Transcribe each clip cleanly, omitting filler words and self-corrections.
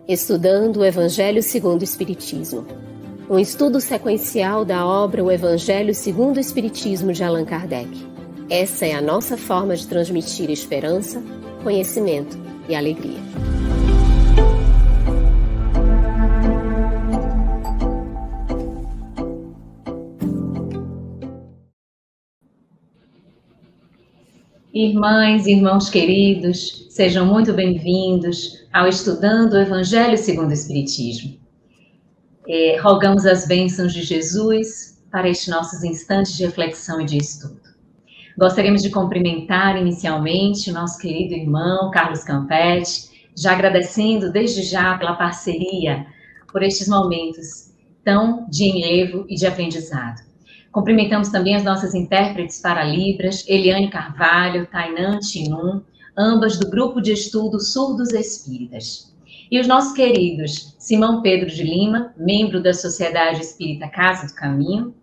Estudando o Evangelho segundo o Espiritismo. Um estudo sequencial da obra O Evangelho segundo o Espiritismo de Allan Kardec. Essa é a nossa forma de transmitir esperança, conhecimento e alegria. Irmãs e irmãos queridos, sejam muito bem-vindos ao Estudando o Evangelho segundo o Espiritismo. Rogamos as bênçãos de Jesus para estes nossos instantes de reflexão e de estudo. Gostaríamos de cumprimentar inicialmente o nosso querido irmão Carlos Campetti, já agradecendo desde já pela parceria, por estes momentos tão de enlevo e de aprendizado. Cumprimentamos também as nossas intérpretes para Libras, Eliane Carvalho, Tainan Tinum, ambas do Grupo de Estudo Surdos Espíritas. E os nossos queridos Simão Pedro de Lima, membro da Sociedade Espírita Casa do Caminho,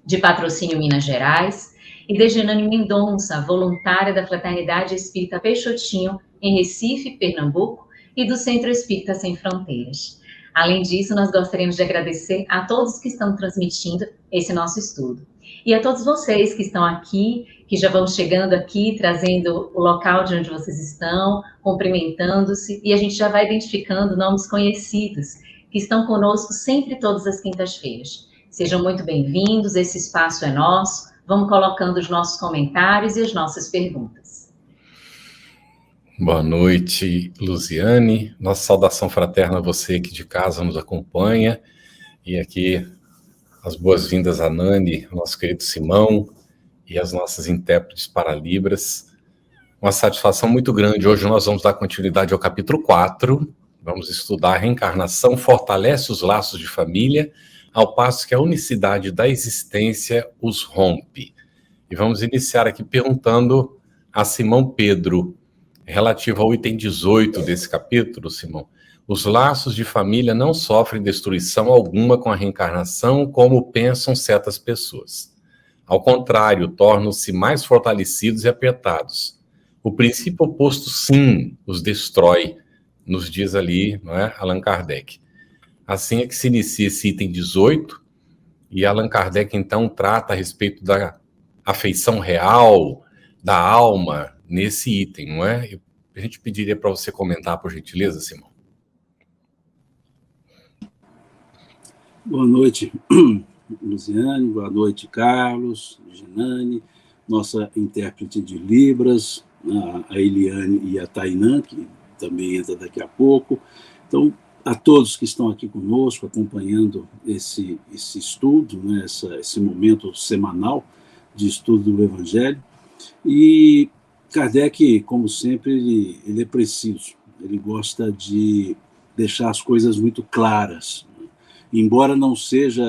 de Patrocínio Minas Gerais, e Dejanane Mendonça, voluntária da Fraternidade Espírita Peixotinho, em Recife, Pernambuco, e do Centro Espírita Sem Fronteiras. Além disso, nós gostaríamos de agradecer a todos que estão transmitindo esse nosso estudo. E a todos vocês que estão aqui, que já vão chegando aqui, trazendo o local de onde vocês estão, cumprimentando-se, e a gente já vai identificando nomes conhecidos, que estão conosco sempre todas as quintas-feiras. Sejam muito bem-vindos, esse espaço é nosso, vamos colocando os nossos comentários e as nossas perguntas. Boa noite, Luziane. Nossa saudação fraterna a você que de casa nos acompanha. E aqui as boas-vindas a Nani, nosso querido Simão e as nossas intérpretes para Libras. Uma satisfação muito grande. Hoje nós vamos dar continuidade ao capítulo 4. Vamos estudar a reencarnação fortalece os laços de família, ao passo que a unicidade da existência os rompe. E vamos iniciar aqui perguntando a Simão Pedro, relativo ao item 18 desse capítulo, Simão. Os laços de família não sofrem destruição alguma com a reencarnação, como pensam certas pessoas. Ao contrário, tornam-se mais fortalecidos e apertados. O princípio oposto, sim, os destrói, nos diz ali, não é, Allan Kardec. Assim é que se inicia esse item 18, e Allan Kardec, então, trata a respeito da afeição real, da alma, nesse item, não é? A gente pediria para você comentar, por gentileza, Simão. Boa noite, Luziane, boa noite, Carlos, Ginane, nossa intérprete de Libras, a Eliane e a Tainan, que também entra daqui a pouco. Então, a todos que estão aqui conosco, acompanhando esse estudo, né, esse momento semanal de estudo do Evangelho. E Kardec, como sempre, ele é preciso, ele gosta de deixar as coisas muito claras. Embora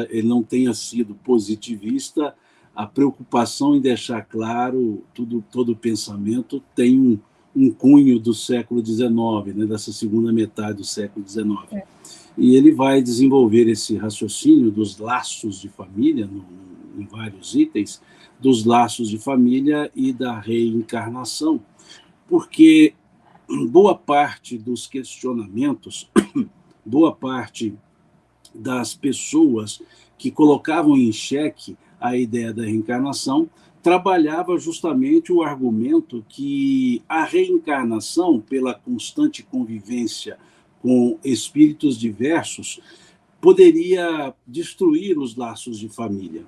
ele não tenha sido positivista, a preocupação em deixar claro todo o pensamento tem um cunho do século XIX, né, dessa segunda metade do século XIX. E ele vai desenvolver esse raciocínio dos laços de família, em vários itens, dos laços de família e da reencarnação, porque boa parte dos questionamentos, boa parte das pessoas que colocavam em xeque a ideia da reencarnação trabalhava justamente o argumento que a reencarnação, pela constante convivência com espíritos diversos, poderia destruir os laços de família.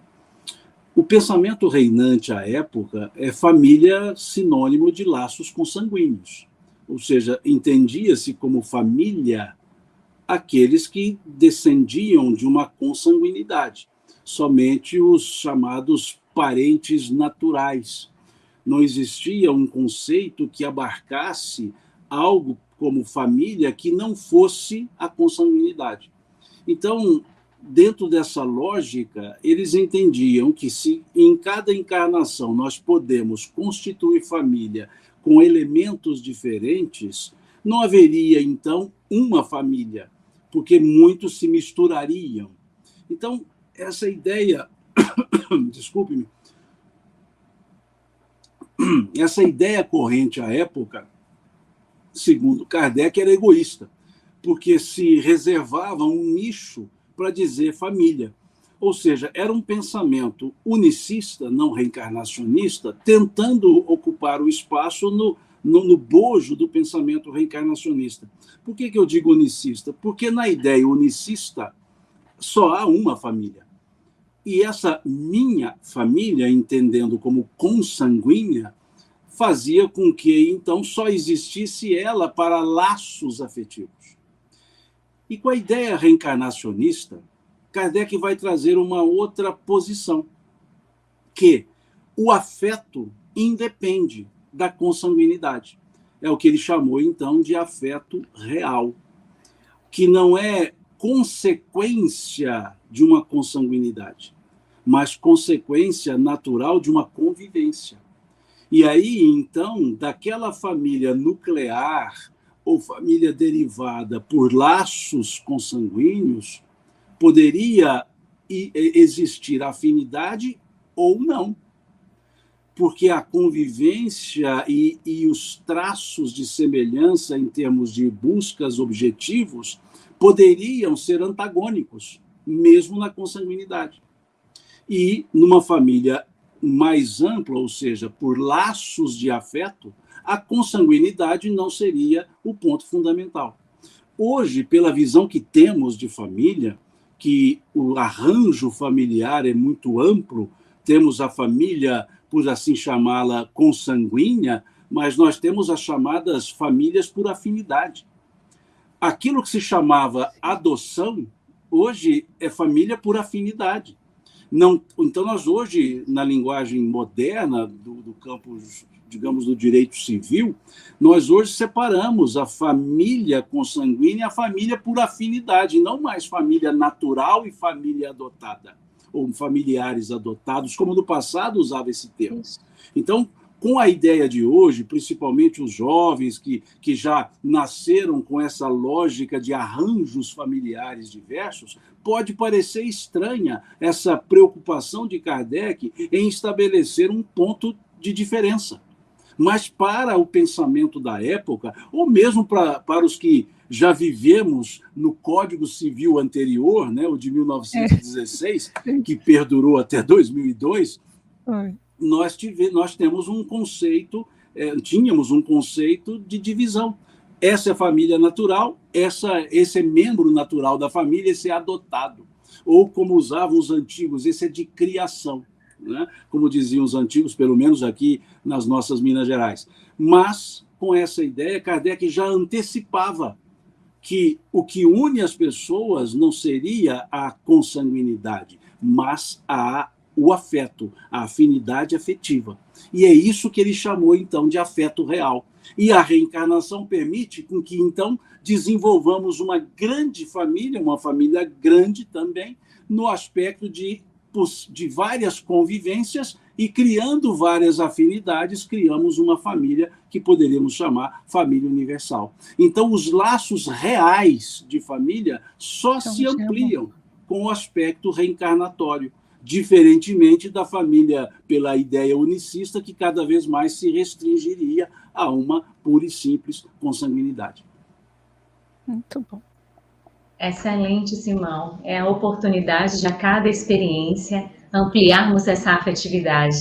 O pensamento reinante à época é família sinônimo de laços consanguíneos, ou seja, entendia-se como família aqueles que descendiam de uma consanguinidade, somente os chamados parentes naturais. Não existia um conceito que abarcasse algo como família que não fosse a consanguinidade. Então, dentro dessa lógica, eles entendiam que se em cada encarnação nós podemos constituir família com elementos diferentes, não haveria, então, uma família, porque muitos se misturariam. Então, essa ideia, desculpe-me, essa ideia corrente à época, segundo Kardec, era egoísta, porque se reservava um nicho para dizer família. Ou seja, era um pensamento unicista, não reencarnacionista, tentando ocupar o espaço no bojo do pensamento reencarnacionista. Por que eu digo unicista? Porque na ideia unicista só há uma família. E essa minha família, entendendo como consanguínea, fazia com que, então, só existisse ela para laços afetivos. E com a ideia reencarnacionista, Kardec vai trazer uma outra posição, que o afeto independe da consanguinidade. É o que ele chamou, então, de afeto real, que não é consequência de uma consanguinidade, mas consequência natural de uma convivência. E aí, então, daquela família nuclear ou família derivada por laços consanguíneos, poderia existir afinidade ou não, porque a convivência e os traços de semelhança em termos de buscas, objetivos, poderiam ser antagônicos, mesmo na consanguinidade. E numa família mais ampla, ou seja, por laços de afeto, a consanguinidade não seria o ponto fundamental. Hoje, pela visão que temos de família, que o arranjo familiar é muito amplo, temos a família, por assim chamá-la, consanguínea, mas nós temos as chamadas famílias por afinidade. Aquilo que se chamava adoção, hoje é família por afinidade. Não, então, nós hoje, na linguagem moderna do campo, digamos, do direito civil, nós hoje separamos a família consanguínea e a família por afinidade, não mais família natural e família adotada, ou familiares adotados, como no passado usava esse termo. Então, com a ideia de hoje, principalmente os jovens que já nasceram com essa lógica de arranjos familiares diversos, pode parecer estranha essa preocupação de Kardec em estabelecer um ponto de diferença. Mas para o pensamento da época, ou mesmo para os que já vivemos no Código Civil anterior, né, o de 1916, que perdurou até 2002, nós temos um conceito, tínhamos um conceito de divisão. Essa é a família natural, esse é membro natural da família, esse é adotado. Ou, como usavam os antigos, esse é de criação, né? Como diziam os antigos, pelo menos aqui nas nossas Minas Gerais. Mas, com essa ideia, Kardec já antecipava que o que une as pessoas não seria a consanguinidade, mas o afeto, a afinidade afetiva. E é isso que ele chamou, então, de afeto real. E a reencarnação permite com que, então, desenvolvamos uma grande família, uma família grande também, no aspecto de várias convivências, e criando várias afinidades, criamos uma família que poderíamos chamar família universal. Então, os laços reais de família só se ampliam com o aspecto reencarnatório, diferentemente da família pela ideia unicista, que cada vez mais se restringiria a uma pura e simples consanguinidade. Muito bom. Excelente, Simão. É a oportunidade de, a cada experiência, ampliarmos essa afetividade,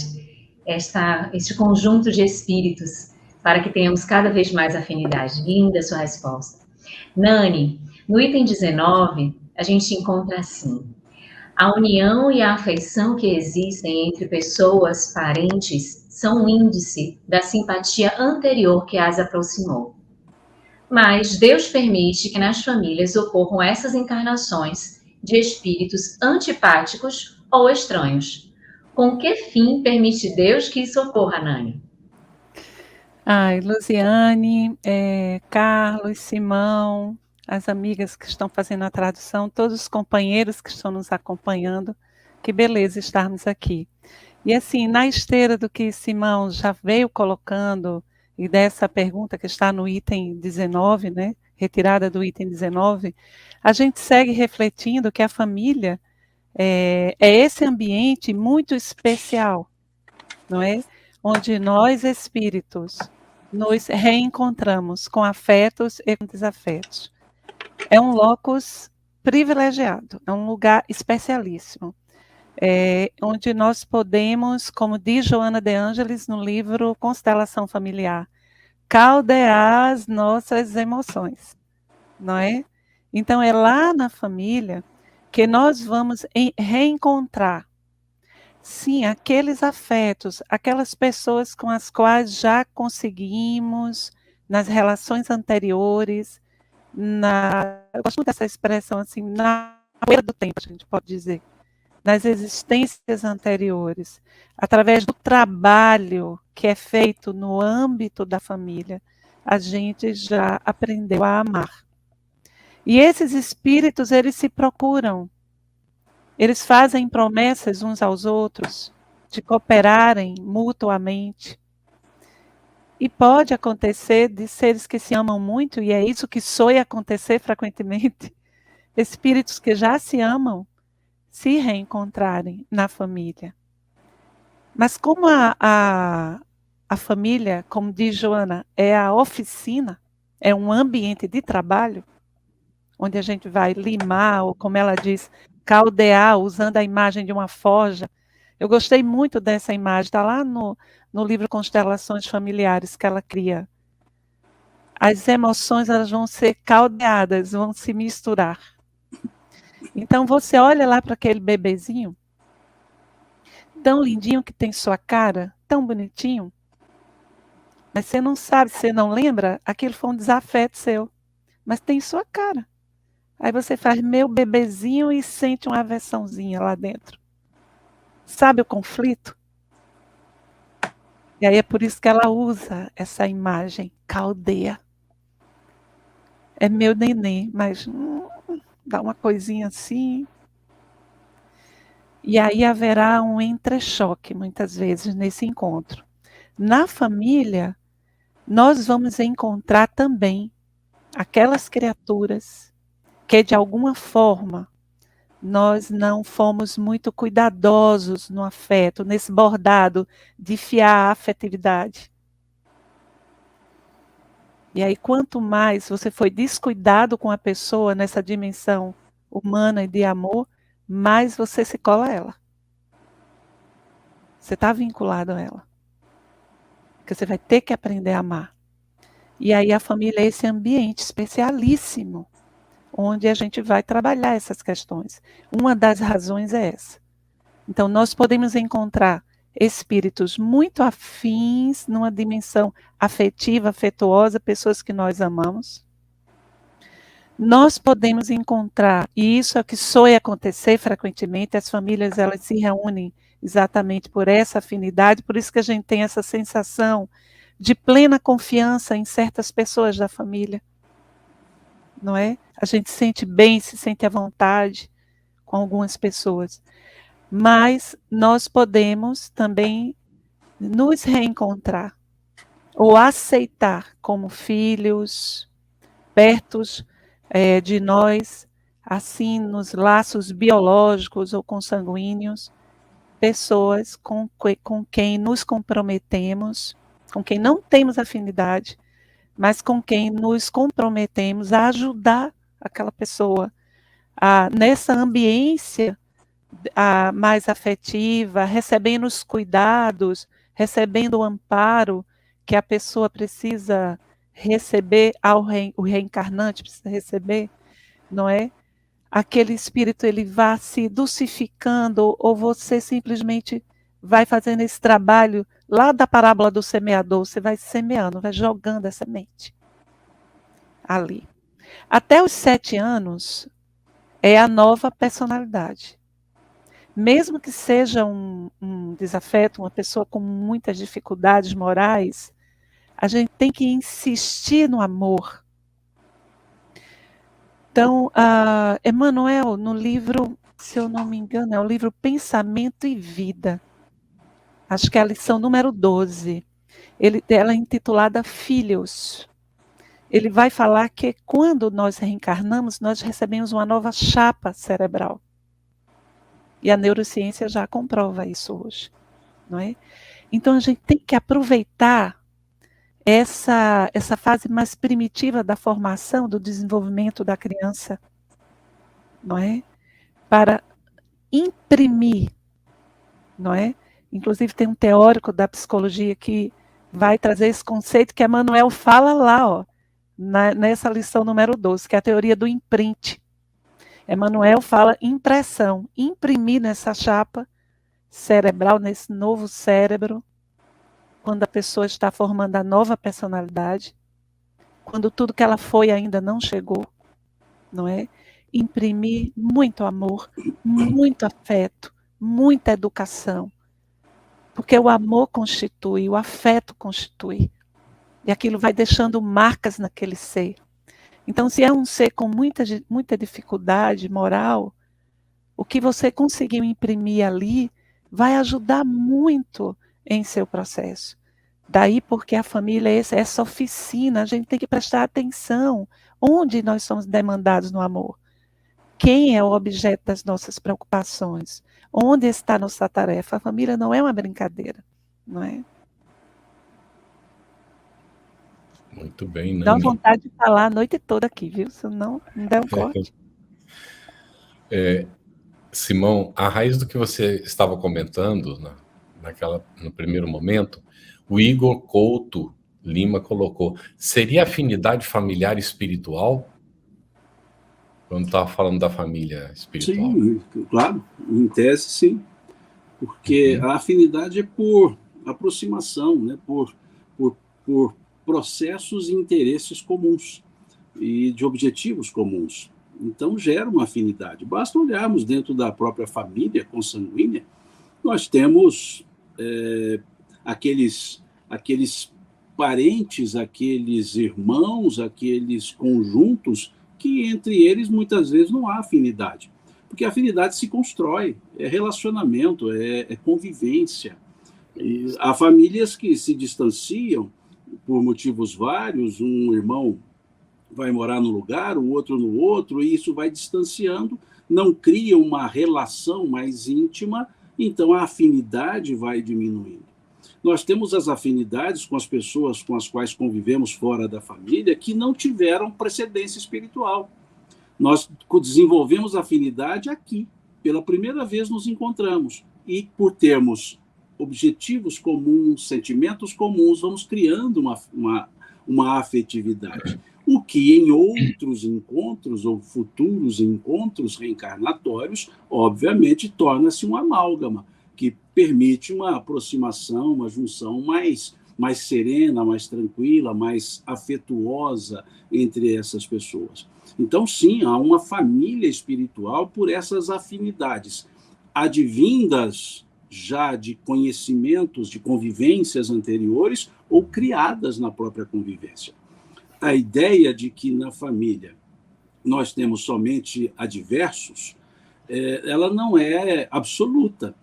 este conjunto de espíritos, para que tenhamos cada vez mais afinidade. Linda a sua resposta. Nani, no item 19, a gente encontra assim: a união e a afeição que existem entre pessoas parentes são um índice da simpatia anterior que as aproximou. Mas Deus permite que nas famílias ocorram essas encarnações de espíritos antipáticos ou estranhos. Com que fim permite Deus que isso ocorra, Nani? Ai, Luziane, Carlos, Simão, as amigas que estão fazendo a tradução, todos os companheiros que estão nos acompanhando, que beleza estarmos aqui. E assim, na esteira do que Simão já veio colocando, e dessa pergunta que está no item 19, né, retirada do item 19, a gente segue refletindo que a família é esse ambiente muito especial, não é? Onde nós, espíritos, nos reencontramos com afetos e com desafetos. É um locus privilegiado, é um lugar especialíssimo, onde nós podemos, como diz Joana de Ângelis no livro Constelação Familiar, caldear as nossas emoções, não é? Então, é lá na família que nós vamos reencontrar, sim, aqueles afetos, aquelas pessoas com as quais já conseguimos, nas relações anteriores, eu gosto muito dessa expressão, assim, na poeira do tempo, a gente pode dizer, nas existências anteriores, através do trabalho que é feito no âmbito da família, a gente já aprendeu a amar. E esses espíritos, eles se procuram, eles fazem promessas uns aos outros de cooperarem mutuamente. E pode acontecer de seres que se amam muito, e é isso que soe acontecer frequentemente, espíritos que já se amam se reencontrarem na família. Mas como a família, como diz Joana, é a oficina, é um ambiente de trabalho, onde a gente vai limar, ou como ela diz, caldear, usando a imagem de uma forja. Eu gostei muito dessa imagem, está lá no livro Constelações Familiares, que ela cria. As emoções, elas vão ser caldeadas, vão se misturar. Então, você olha lá para aquele bebezinho, tão lindinho, que tem sua cara, tão bonitinho, mas você não sabe, você não lembra, aquilo foi um desafeto seu, mas tem sua cara. Aí você faz meu bebezinho e sente uma aversãozinha lá dentro. Sabe o conflito? E aí é por isso que ela usa essa imagem, caldeia. É meu neném, mas dá uma coisinha assim. E aí haverá um entrechoque, muitas vezes, nesse encontro. Na família, nós vamos encontrar também aquelas criaturas que, de alguma forma, nós não fomos muito cuidadosos no afeto, nesse bordado de fiar a afetividade. E aí, quanto mais você foi descuidado com a pessoa nessa dimensão humana e de amor, mais você se cola a ela. Você está vinculado a ela. Porque você vai ter que aprender a amar. E aí a família é esse ambiente especialíssimo, onde a gente vai trabalhar essas questões. Uma das razões é essa. Então, nós podemos encontrar espíritos muito afins, numa dimensão afetiva, afetuosa, pessoas que nós amamos. Nós podemos encontrar, e isso é o que soe acontecer frequentemente, as famílias, elas se reúnem exatamente por essa afinidade, por isso que a gente tem essa sensação de plena confiança em certas pessoas da família, não é? A gente se sente bem, se sente à vontade com algumas pessoas. Mas nós podemos também nos reencontrar ou aceitar como filhos, perto de nós, assim, nos laços biológicos ou consanguíneos, pessoas com quem nos comprometemos, com quem não temos afinidade, mas com quem nos comprometemos a ajudar aquela pessoa nessa ambiência mais afetiva, recebendo os cuidados, recebendo o amparo que a pessoa precisa receber, o reencarnante precisa receber, não é? Aquele espírito, ele vai se dulcificando, ou você simplesmente vai fazendo esse trabalho lá da parábola do semeador, você vai semeando, vai jogando a semente ali. Até os 7 anos é a nova personalidade. Mesmo que seja um desafeto, uma pessoa com muitas dificuldades morais, a gente tem que insistir no amor. Então, Emmanuel, no livro, se eu não me engano, é o livro Pensamento e Vida. Acho que é a lição número 12. Ela é intitulada Filhos. Ele vai falar que quando nós reencarnamos, nós recebemos uma nova chapa cerebral. E a neurociência já comprova isso hoje, não é? Então a gente tem que aproveitar essa fase mais primitiva da formação, do desenvolvimento da criança, não é? Para imprimir, não é? Inclusive tem um teórico da psicologia que vai trazer esse conceito que Emmanuel fala lá, ó, nessa lição número 12, que é a teoria do imprint. Emmanuel fala impressão, imprimir nessa chapa cerebral, nesse novo cérebro, quando a pessoa está formando a nova personalidade, quando tudo que ela foi ainda não chegou, não é? Imprimir muito amor, muito afeto, muita educação, porque o amor constitui, o afeto constitui, e aquilo vai deixando marcas naquele ser. Então, se é um ser com muita dificuldade moral, o que você conseguiu imprimir ali vai ajudar muito em seu processo. Daí porque a família é essa oficina, a gente tem que prestar atenção onde nós somos demandados no amor. Quem é o objeto das nossas preocupações? Onde está nossa tarefa? A família não é uma brincadeira, não é? Muito bem, Nani. Dá vontade de falar a noite toda aqui, viu? Se não der um corte. Simão, a raiz do que você estava comentando, no primeiro momento, o Igor Couto Lima colocou, seria afinidade familiar espiritual? Quando estava falando da família espiritual. Sim, claro, em tese sim, porque a afinidade é por aproximação, né? por processos e interesses comuns e de objetivos comuns. Então gera uma afinidade. Basta olharmos dentro da própria família consanguínea, nós temos aqueles parentes, aqueles irmãos, aqueles conjuntos que entre eles muitas vezes não há afinidade, porque a afinidade se constrói, é relacionamento, é convivência. E há famílias que se distanciam por motivos vários, um irmão vai morar no lugar, o outro no outro, e isso vai distanciando, não cria uma relação mais íntima, então a afinidade vai diminuindo. Nós temos as afinidades com as pessoas com as quais convivemos fora da família que não tiveram precedência espiritual. Nós desenvolvemos afinidade aqui. Pela primeira vez nos encontramos. E por termos objetivos comuns, sentimentos comuns, vamos criando uma afetividade. O que em outros encontros ou futuros encontros reencarnatórios, obviamente, torna-se um amálgama, que permite uma aproximação, uma junção mais serena, mais tranquila, mais afetuosa entre essas pessoas. Então, sim, há uma família espiritual por essas afinidades, advindas já de conhecimentos, de convivências anteriores ou criadas na própria convivência. A ideia de que na família nós temos somente adversos, ela não é absoluta.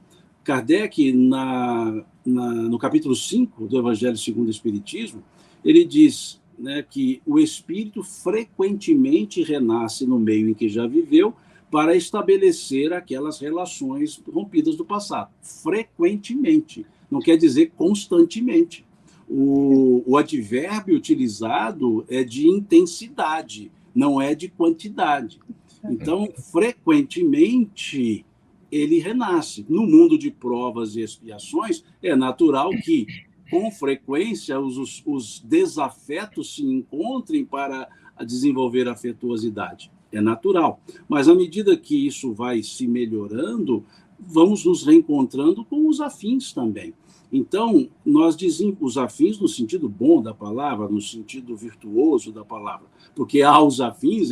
Kardec, no capítulo 5 do Evangelho segundo o Espiritismo, ele diz, né, que o espírito frequentemente renasce no meio em que já viveu para estabelecer aquelas relações rompidas do passado. Frequentemente, não quer dizer constantemente. O advérbio utilizado é de intensidade, não é de quantidade. Então, frequentemente, ele renasce. No mundo de provas e expiações, é natural que, com frequência, os desafetos se encontrem para desenvolver afetuosidade. É natural. Mas, à medida que isso vai se melhorando, vamos nos reencontrando com os afins também. Então, nós dizemos os afins no sentido bom da palavra, no sentido virtuoso da palavra, porque há os afins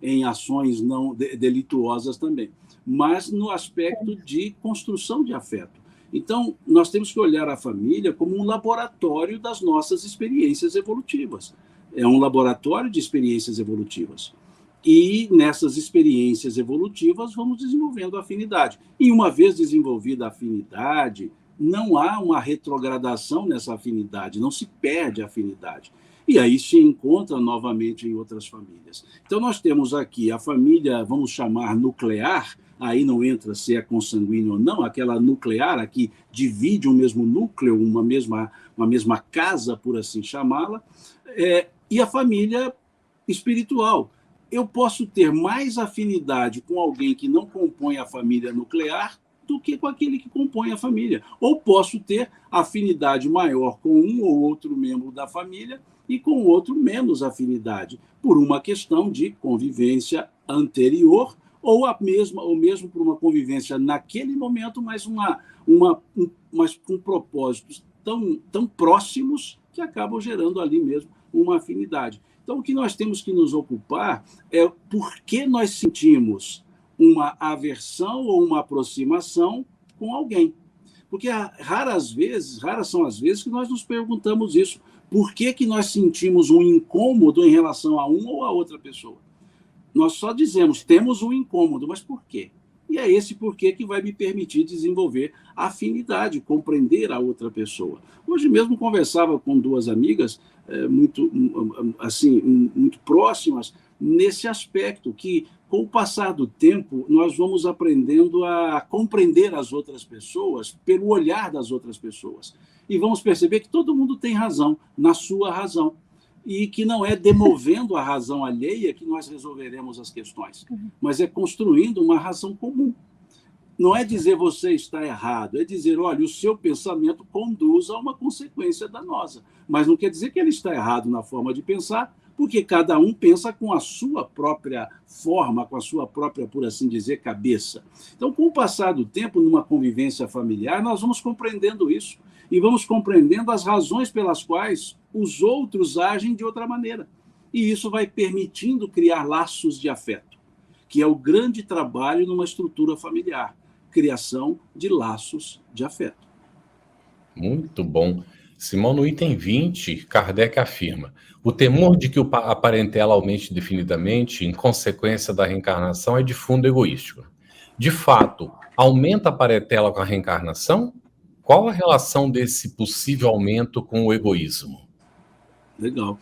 em ações não delituosas também, mas no aspecto de construção de afeto. Então, nós temos que olhar a família como um laboratório das nossas experiências evolutivas. É um laboratório de experiências evolutivas. E nessas experiências evolutivas vamos desenvolvendo a afinidade. E uma vez desenvolvida a afinidade, não há uma retrogradação nessa afinidade, não se perde a afinidade. e aí se encontra novamente em outras famílias. Então, nós temos aqui a família, vamos chamar nuclear, aí não entra se é consanguíneo ou não, aquela nuclear, aqui divide um mesmo núcleo, uma mesma casa, por assim chamá-la, e a família espiritual. Eu posso ter mais afinidade com alguém que não compõe a família nuclear do que com aquele que compõe a família. Ou posso ter afinidade maior com um ou outro membro da família e com outro menos afinidade, por uma questão de convivência anterior ou mesmo por uma convivência naquele momento, mas com propósitos tão próximos que acabam gerando ali mesmo uma afinidade. Então, o que nós temos que nos ocupar é por que nós sentimos uma aversão ou uma aproximação com alguém. Porque raras são as vezes que nós nos perguntamos isso. Por que nós sentimos um incômodo em relação a uma ou a outra pessoa? Nós só dizemos, temos um incômodo, mas por quê? E é esse porquê que vai me permitir desenvolver a afinidade, compreender a outra pessoa. Hoje mesmo conversava com duas amigas muito próximas nesse aspecto, que com o passar do tempo nós vamos aprendendo a compreender as outras pessoas pelo olhar das outras pessoas. E vamos perceber que todo mundo tem razão, na sua razão. E que não é demovendo a razão alheia que nós resolveremos as questões, mas é construindo uma razão comum. Não é dizer você está errado, é dizer, olha, o seu pensamento conduz a uma consequência danosa. Mas não quer dizer que ele está errado na forma de pensar, porque cada um pensa com a sua própria forma, com a sua própria, por assim dizer, cabeça. Então, com o passar do tempo, numa convivência familiar, nós vamos compreendendo isso e vamos compreendendo as razões pelas quais os outros agem de outra maneira. E isso vai permitindo criar laços de afeto, que é o grande trabalho numa estrutura familiar, criação de laços de afeto. Muito bom. Simão, no item 20, Kardec afirma: o temor de que a parentela aumente indefinidamente em consequência da reencarnação é de fundo egoístico. De fato, aumenta a parentela com a reencarnação? Qual a relação desse possível aumento com o egoísmo? Legal.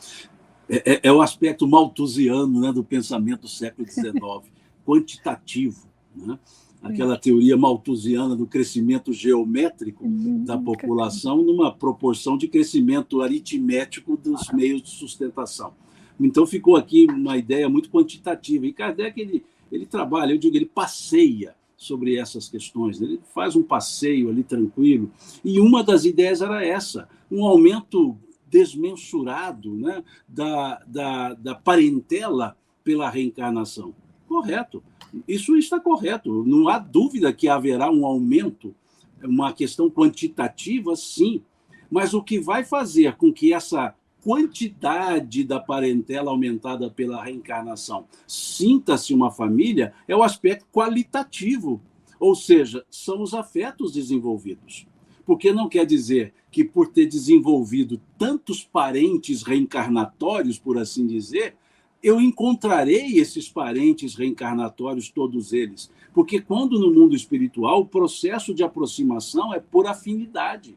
É o aspecto malthusiano, né, do pensamento do século XIX, quantitativo, né? Aquela teoria malthusiana do crescimento geométrico da população numa proporção de crescimento aritmético dos meios de sustentação. Então ficou aqui uma ideia muito quantitativa. E Kardec, ele trabalha, ele passeia sobre essas questões, ele faz um passeio ali tranquilo. E uma das ideias era essa, um aumento desmensurado, né, da parentela pela reencarnação. Correto. Isso está correto. Não há dúvida que haverá um aumento, uma questão quantitativa, sim. Mas o que vai fazer com que essa quantidade da parentela aumentada pela reencarnação sinta-se uma família é o aspecto qualitativo, ou seja, são os afetos desenvolvidos. Porque não quer dizer que, por ter desenvolvido tantos parentes reencarnatórios, por assim dizer, eu encontrarei esses parentes reencarnatórios, todos eles. Porque quando no mundo espiritual, o processo de aproximação é por afinidade.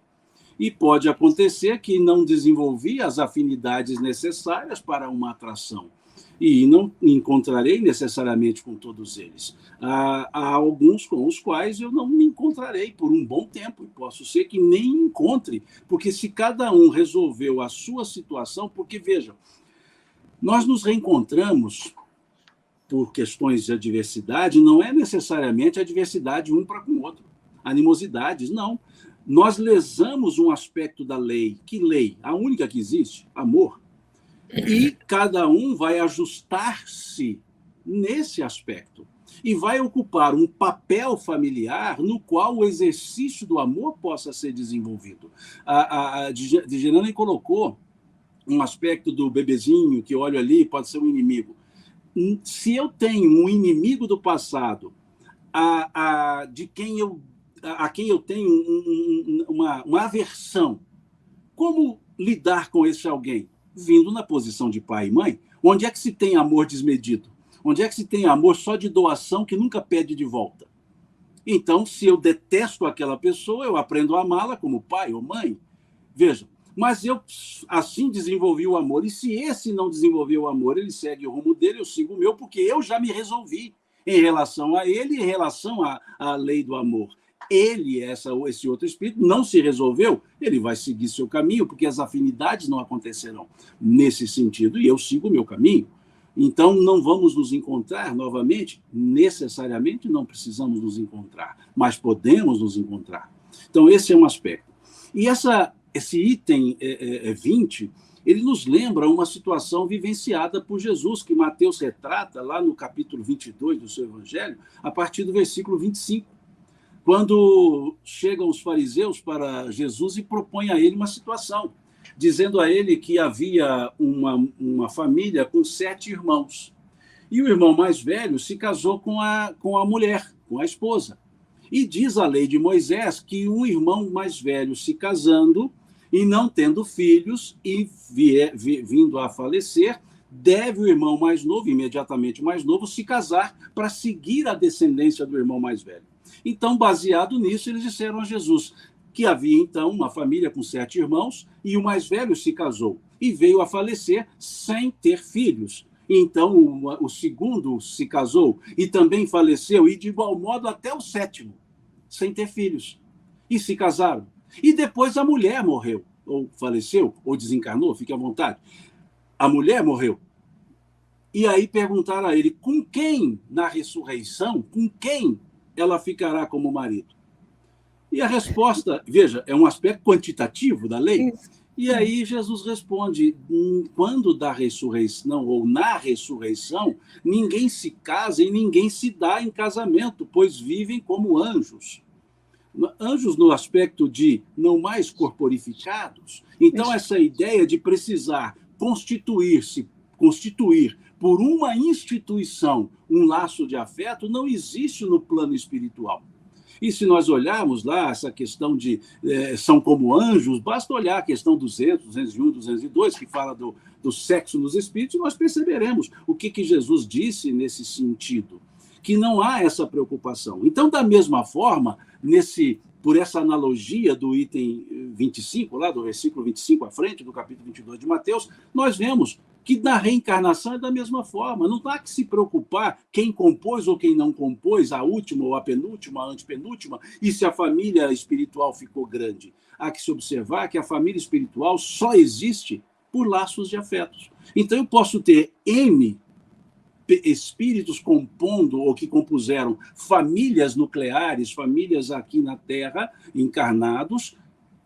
E pode acontecer que não desenvolvi as afinidades necessárias para uma atração. E não encontrarei necessariamente com todos eles. Há alguns com os quais eu não me encontrarei por um bom tempo. E posso ser que nem encontre. Porque se cada um resolveu a sua situação... Porque, vejam, nós nos reencontramos por questões de adversidade, não é necessariamente adversidade um para com o outro. Animosidades, não. Nós lesamos um aspecto da lei. Que lei? A única que existe? Amor. E cada um vai ajustar-se nesse aspecto. E vai ocupar um papel familiar no qual o exercício do amor possa ser desenvolvido. A Digerane colocou um aspecto do bebezinho que olho ali, pode ser um inimigo. Se eu tenho um inimigo do passado, a quem eu tenho uma aversão, como lidar com esse alguém? Vindo na posição de pai e mãe, onde é que se tem amor desmedido? Onde é que se tem amor só de doação que nunca pede de volta? Então, se eu detesto aquela pessoa, eu aprendo a amá-la como pai ou mãe. Veja, mas eu assim desenvolvi o amor. E se esse não desenvolveu o amor, ele segue o rumo dele, eu sigo o meu, porque eu já me resolvi em relação a ele, em relação à lei do amor. Ele, esse outro espírito, não se resolveu, ele vai seguir seu caminho, porque as afinidades não acontecerão nesse sentido, e eu sigo o meu caminho. Então, não vamos nos encontrar novamente, necessariamente não precisamos nos encontrar, mas podemos nos encontrar. Então, esse é um aspecto. E esse item 20, ele nos lembra uma situação vivenciada por Jesus, que Mateus retrata lá no capítulo 22 do seu evangelho, a partir do versículo 25, quando chegam os fariseus para Jesus e propõem a ele uma situação, dizendo a ele que havia uma família com 7 irmãos. E o irmão mais velho se casou com a mulher, com a esposa. E diz a lei de Moisés que um irmão mais velho se casando e não tendo filhos e vindo a falecer, deve o irmão mais novo, imediatamente mais novo, se casar para seguir a descendência do irmão mais velho. Então, baseado nisso, eles disseram a Jesus que havia, então, uma família com 7 irmãos e o mais velho se casou e veio a falecer sem ter filhos. Então, o segundo se casou e também faleceu, e de igual modo até o 7º, sem ter filhos. E se casaram. E depois a mulher morreu, ou faleceu, ou desencarnou, fique à vontade. A mulher morreu. E aí perguntaram a ele, com quem, na ressurreição, com quem ela ficará como marido? E a resposta, veja, é um aspecto quantitativo da lei. E aí Jesus responde, quando da ressurreição, ou na ressurreição, ninguém se casa e ninguém se dá em casamento, pois vivem como anjos. Anjos no aspecto de não mais corporificados. Então, essa ideia de precisar constituir por uma instituição um laço de afeto não existe no plano espiritual. E se nós olharmos lá essa questão de são como anjos, basta olhar a questão 200, 201, 202, que fala do sexo nos espíritos, e nós perceberemos o que Jesus disse nesse sentido, que não há essa preocupação. Então, da mesma forma, por essa analogia do item 25, lá do versículo 25 à frente, do capítulo 22 de Mateus, nós vemos que na reencarnação é da mesma forma. Não há que se preocupar quem compôs ou quem não compôs, a última ou a penúltima, a antepenúltima, e se a família espiritual ficou grande. Há que se observar que a família espiritual só existe por laços de afetos. Então, eu posso ter N espíritos compondo ou que compuseram famílias nucleares, famílias aqui na Terra, encarnados,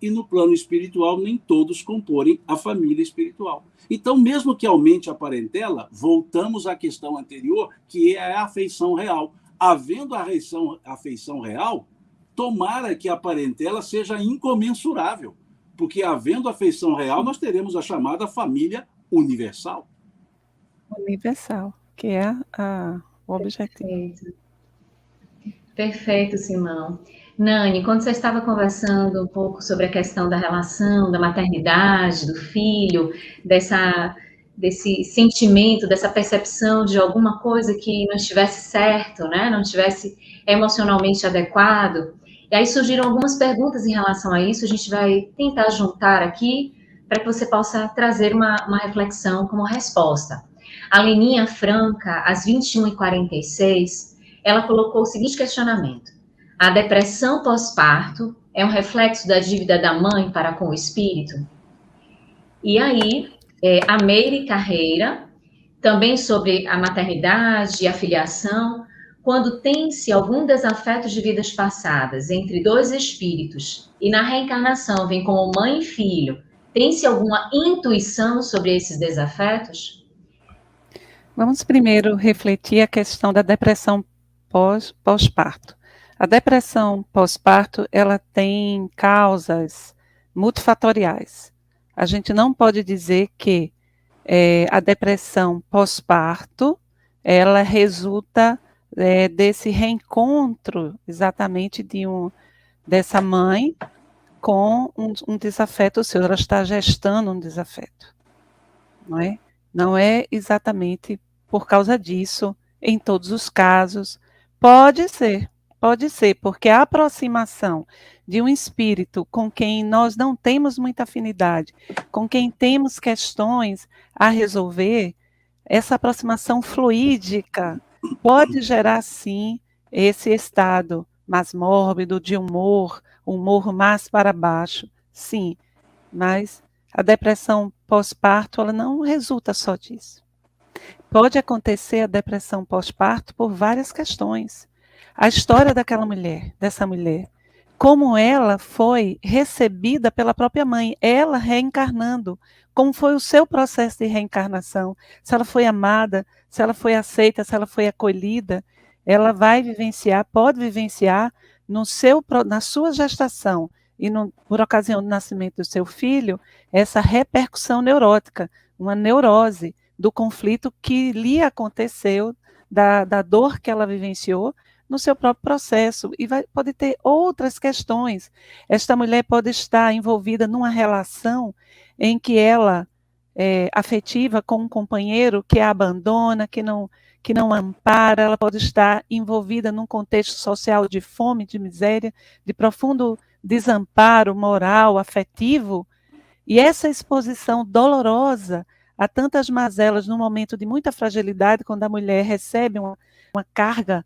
e no plano espiritual nem todos comporem a família espiritual. Então, mesmo que aumente a parentela, voltamos à questão anterior, que é a afeição real. Havendo a afeição real, tomara que a parentela seja incomensurável, porque havendo afeição real, nós teremos a chamada família universal. Universal, que é o objetivo. Perfeito. Perfeito, Simão. Nani, quando você estava conversando um pouco sobre a questão da relação, da maternidade, do filho, desse sentimento, dessa percepção de alguma coisa que não estivesse certo, né? Não estivesse emocionalmente adequado, e aí surgiram algumas perguntas em relação a isso, a gente vai tentar juntar aqui para que você possa trazer uma reflexão como resposta. A Leninha Franca, às 21h46, ela colocou o seguinte questionamento: a depressão pós-parto é um reflexo da dívida da mãe para com o espírito? E aí, a Meire Carreira, também sobre a maternidade e a filiação, quando tem-se algum desafeto de vidas passadas entre 2 espíritos e na reencarnação vem como mãe e filho, tem-se alguma intuição sobre esses desafetos? Vamos primeiro refletir a questão da depressão pós-parto. A depressão pós-parto, ela tem causas multifatoriais. A gente não pode dizer que a depressão pós-parto, ela resulta desse reencontro exatamente dessa mãe com um desafeto seu. Ela está gestando um desafeto. Não é exatamente por causa disso, em todos os casos. Pode ser, Pode ser, porque a aproximação de um espírito com quem nós não temos muita afinidade, com quem temos questões a resolver, essa aproximação fluídica pode gerar, sim, esse estado mais mórbido de humor mais para baixo, sim, mas a depressão pós-parto, ela não resulta só disso. Pode acontecer a depressão pós-parto por várias questões. A história dessa mulher, como ela foi recebida pela própria mãe, ela reencarnando, como foi o seu processo de reencarnação, se ela foi amada, se ela foi aceita, se ela foi acolhida, ela vai vivenciar, pode vivenciar na sua gestação e por ocasião do nascimento do seu filho, essa repercussão neurótica, uma neurose do conflito que lhe aconteceu, da dor que ela vivenciou no seu próprio processo, e pode ter outras questões. Esta mulher pode estar envolvida numa relação em que ela é afetiva com um companheiro que a abandona, que não ampara, ela pode estar envolvida num contexto social de fome, de miséria, de profundo desamparo moral, afetivo, e essa exposição dolorosa a tantas mazelas no momento de muita fragilidade, quando a mulher recebe uma carga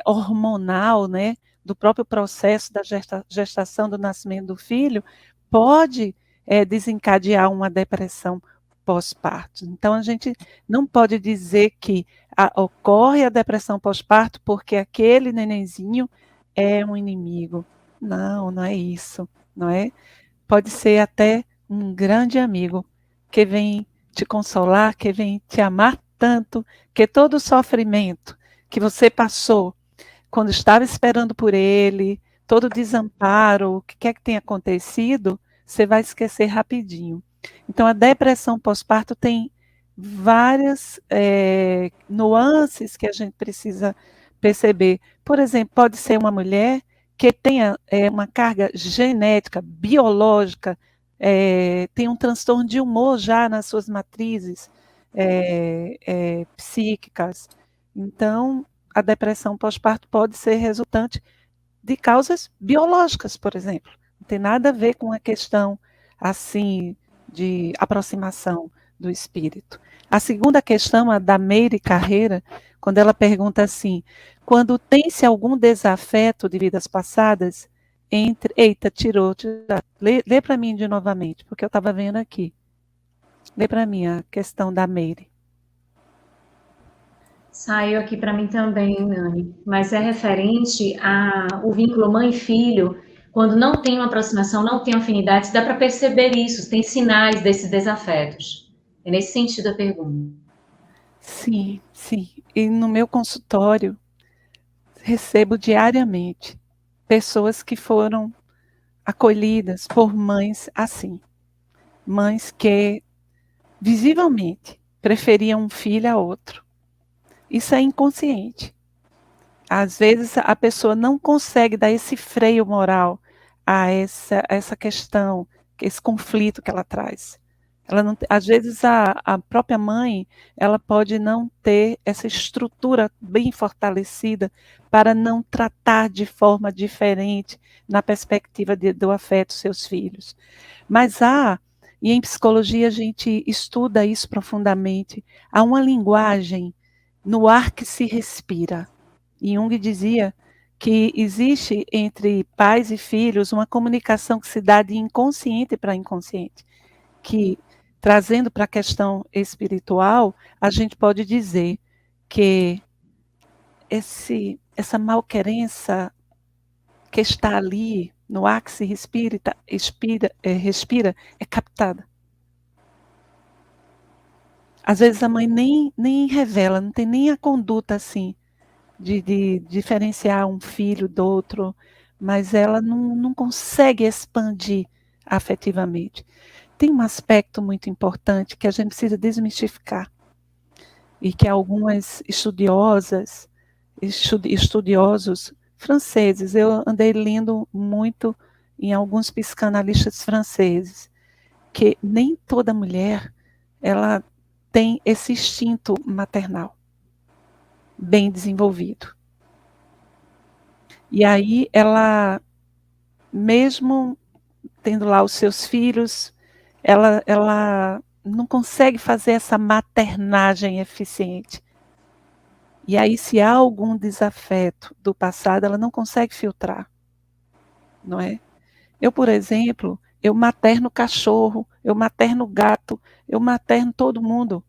hormonal, né, do próprio processo da gestação, do nascimento do filho, pode desencadear uma depressão pós-parto. Então, a gente não pode dizer que ocorre a depressão pós-parto porque aquele nenenzinho é um inimigo. Não, não é isso, não é? Pode ser até um grande amigo que vem te consolar, que vem te amar tanto, que todo o sofrimento que você passou quando estava esperando por ele, todo o desamparo, o que quer que tenha acontecido, você vai esquecer rapidinho. Então, a depressão pós-parto tem várias nuances que a gente precisa perceber. Por exemplo, pode ser uma mulher que tenha uma carga genética, biológica, tem um transtorno de humor já nas suas matrizes psíquicas. Então, a depressão pós-parto pode ser resultante de causas biológicas, por exemplo. Não tem nada a ver com a questão assim de aproximação do espírito. A segunda questão, a da Meire Carreira, quando ela pergunta assim: quando tem-se algum desafeto de vidas passadas, eita, tirou. Lê para mim de novamente, porque eu estava vendo aqui. Lê para mim a questão da Meire. Saiu aqui para mim também, Nani, mas é referente ao vínculo mãe-filho, quando não tem uma aproximação, não tem afinidade, dá para perceber isso, tem sinais desses desafetos. É nesse sentido a pergunta. Sim, sim. E no meu consultório, recebo diariamente pessoas que foram acolhidas por mães assim. Mães que visivelmente preferiam um filho a outro. Isso é inconsciente. Às vezes a pessoa não consegue dar esse freio moral a essa questão, esse conflito que ela traz. Ela não, às vezes a própria mãe, ela pode não ter essa estrutura bem fortalecida para não tratar de forma diferente na perspectiva do afeto dos seus filhos. Mas e em psicologia a gente estuda isso profundamente, há uma linguagem no ar que se respira. Jung dizia que existe entre pais e filhos uma comunicação que se dá de inconsciente para inconsciente, que, trazendo para a questão espiritual, a gente pode dizer que essa malquerença que está ali, no ar que se respira, é captada. Às vezes a mãe nem revela, não tem nem a conduta assim, de diferenciar um filho do outro, mas ela não consegue expandir afetivamente. Tem um aspecto muito importante que a gente precisa desmistificar, e que algumas estudiosos franceses, eu andei lendo muito em alguns psicanalistas franceses, que nem toda mulher ela tem esse instinto maternal bem desenvolvido. E aí ela, mesmo tendo lá os seus filhos, ela não consegue fazer essa maternagem eficiente. E aí, se há algum desafeto do passado, ela não consegue filtrar, não é? Eu, por exemplo, eu materno cachorro, eu materno gato, eu materno todo mundo.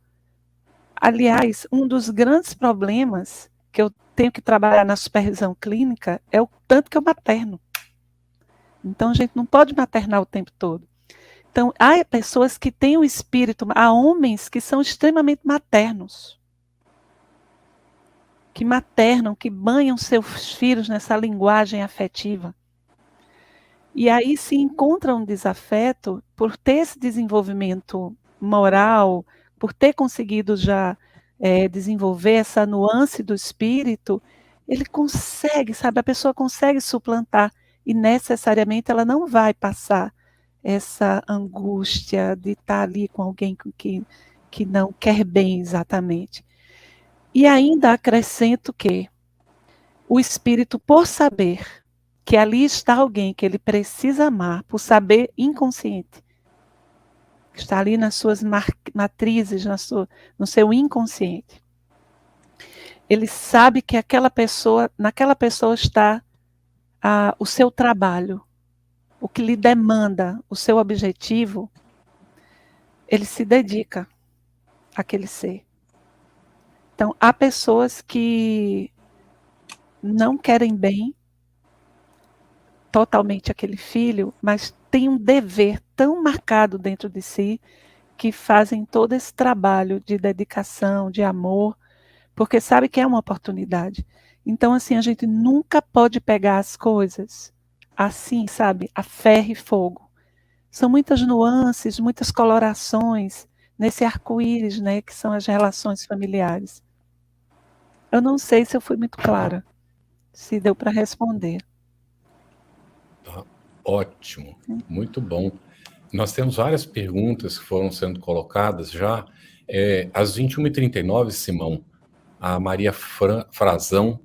Aliás, um dos grandes problemas que eu tenho que trabalhar na supervisão clínica é o tanto que eu materno. Então, a gente não pode maternar o tempo todo. Então, há pessoas que têm o espírito, há homens que são extremamente maternos, que maternam, que banham seus filhos nessa linguagem afetiva. E aí se encontra um desafeto por ter esse desenvolvimento moral, por ter conseguido já desenvolver essa nuance do espírito, ele consegue, sabe, a pessoa consegue suplantar e necessariamente ela não vai passar essa angústia de estar ali com alguém que não quer bem exatamente. E ainda acrescento que o espírito, por saber que ali está alguém que ele precisa amar, por saber inconsciente, que está ali nas suas matrizes, no seu inconsciente, ele sabe que naquela pessoa está o seu trabalho, o que lhe demanda, o seu objetivo, ele se dedica àquele ser. Então, há pessoas que não querem bem totalmente aquele filho, mas têm um dever tão marcado dentro de si que fazem todo esse trabalho de dedicação, de amor, porque sabe que é uma oportunidade. Então, assim, a gente nunca pode pegar as coisas assim, sabe, a ferro e fogo. São muitas nuances, muitas colorações nesse arco-íris, né, que são as relações familiares. Eu não sei se eu fui muito clara, se deu para responder. Tá ótimo, muito bom. Nós temos várias perguntas que foram sendo colocadas já. Às 21h39, Simão, a Maria Frazão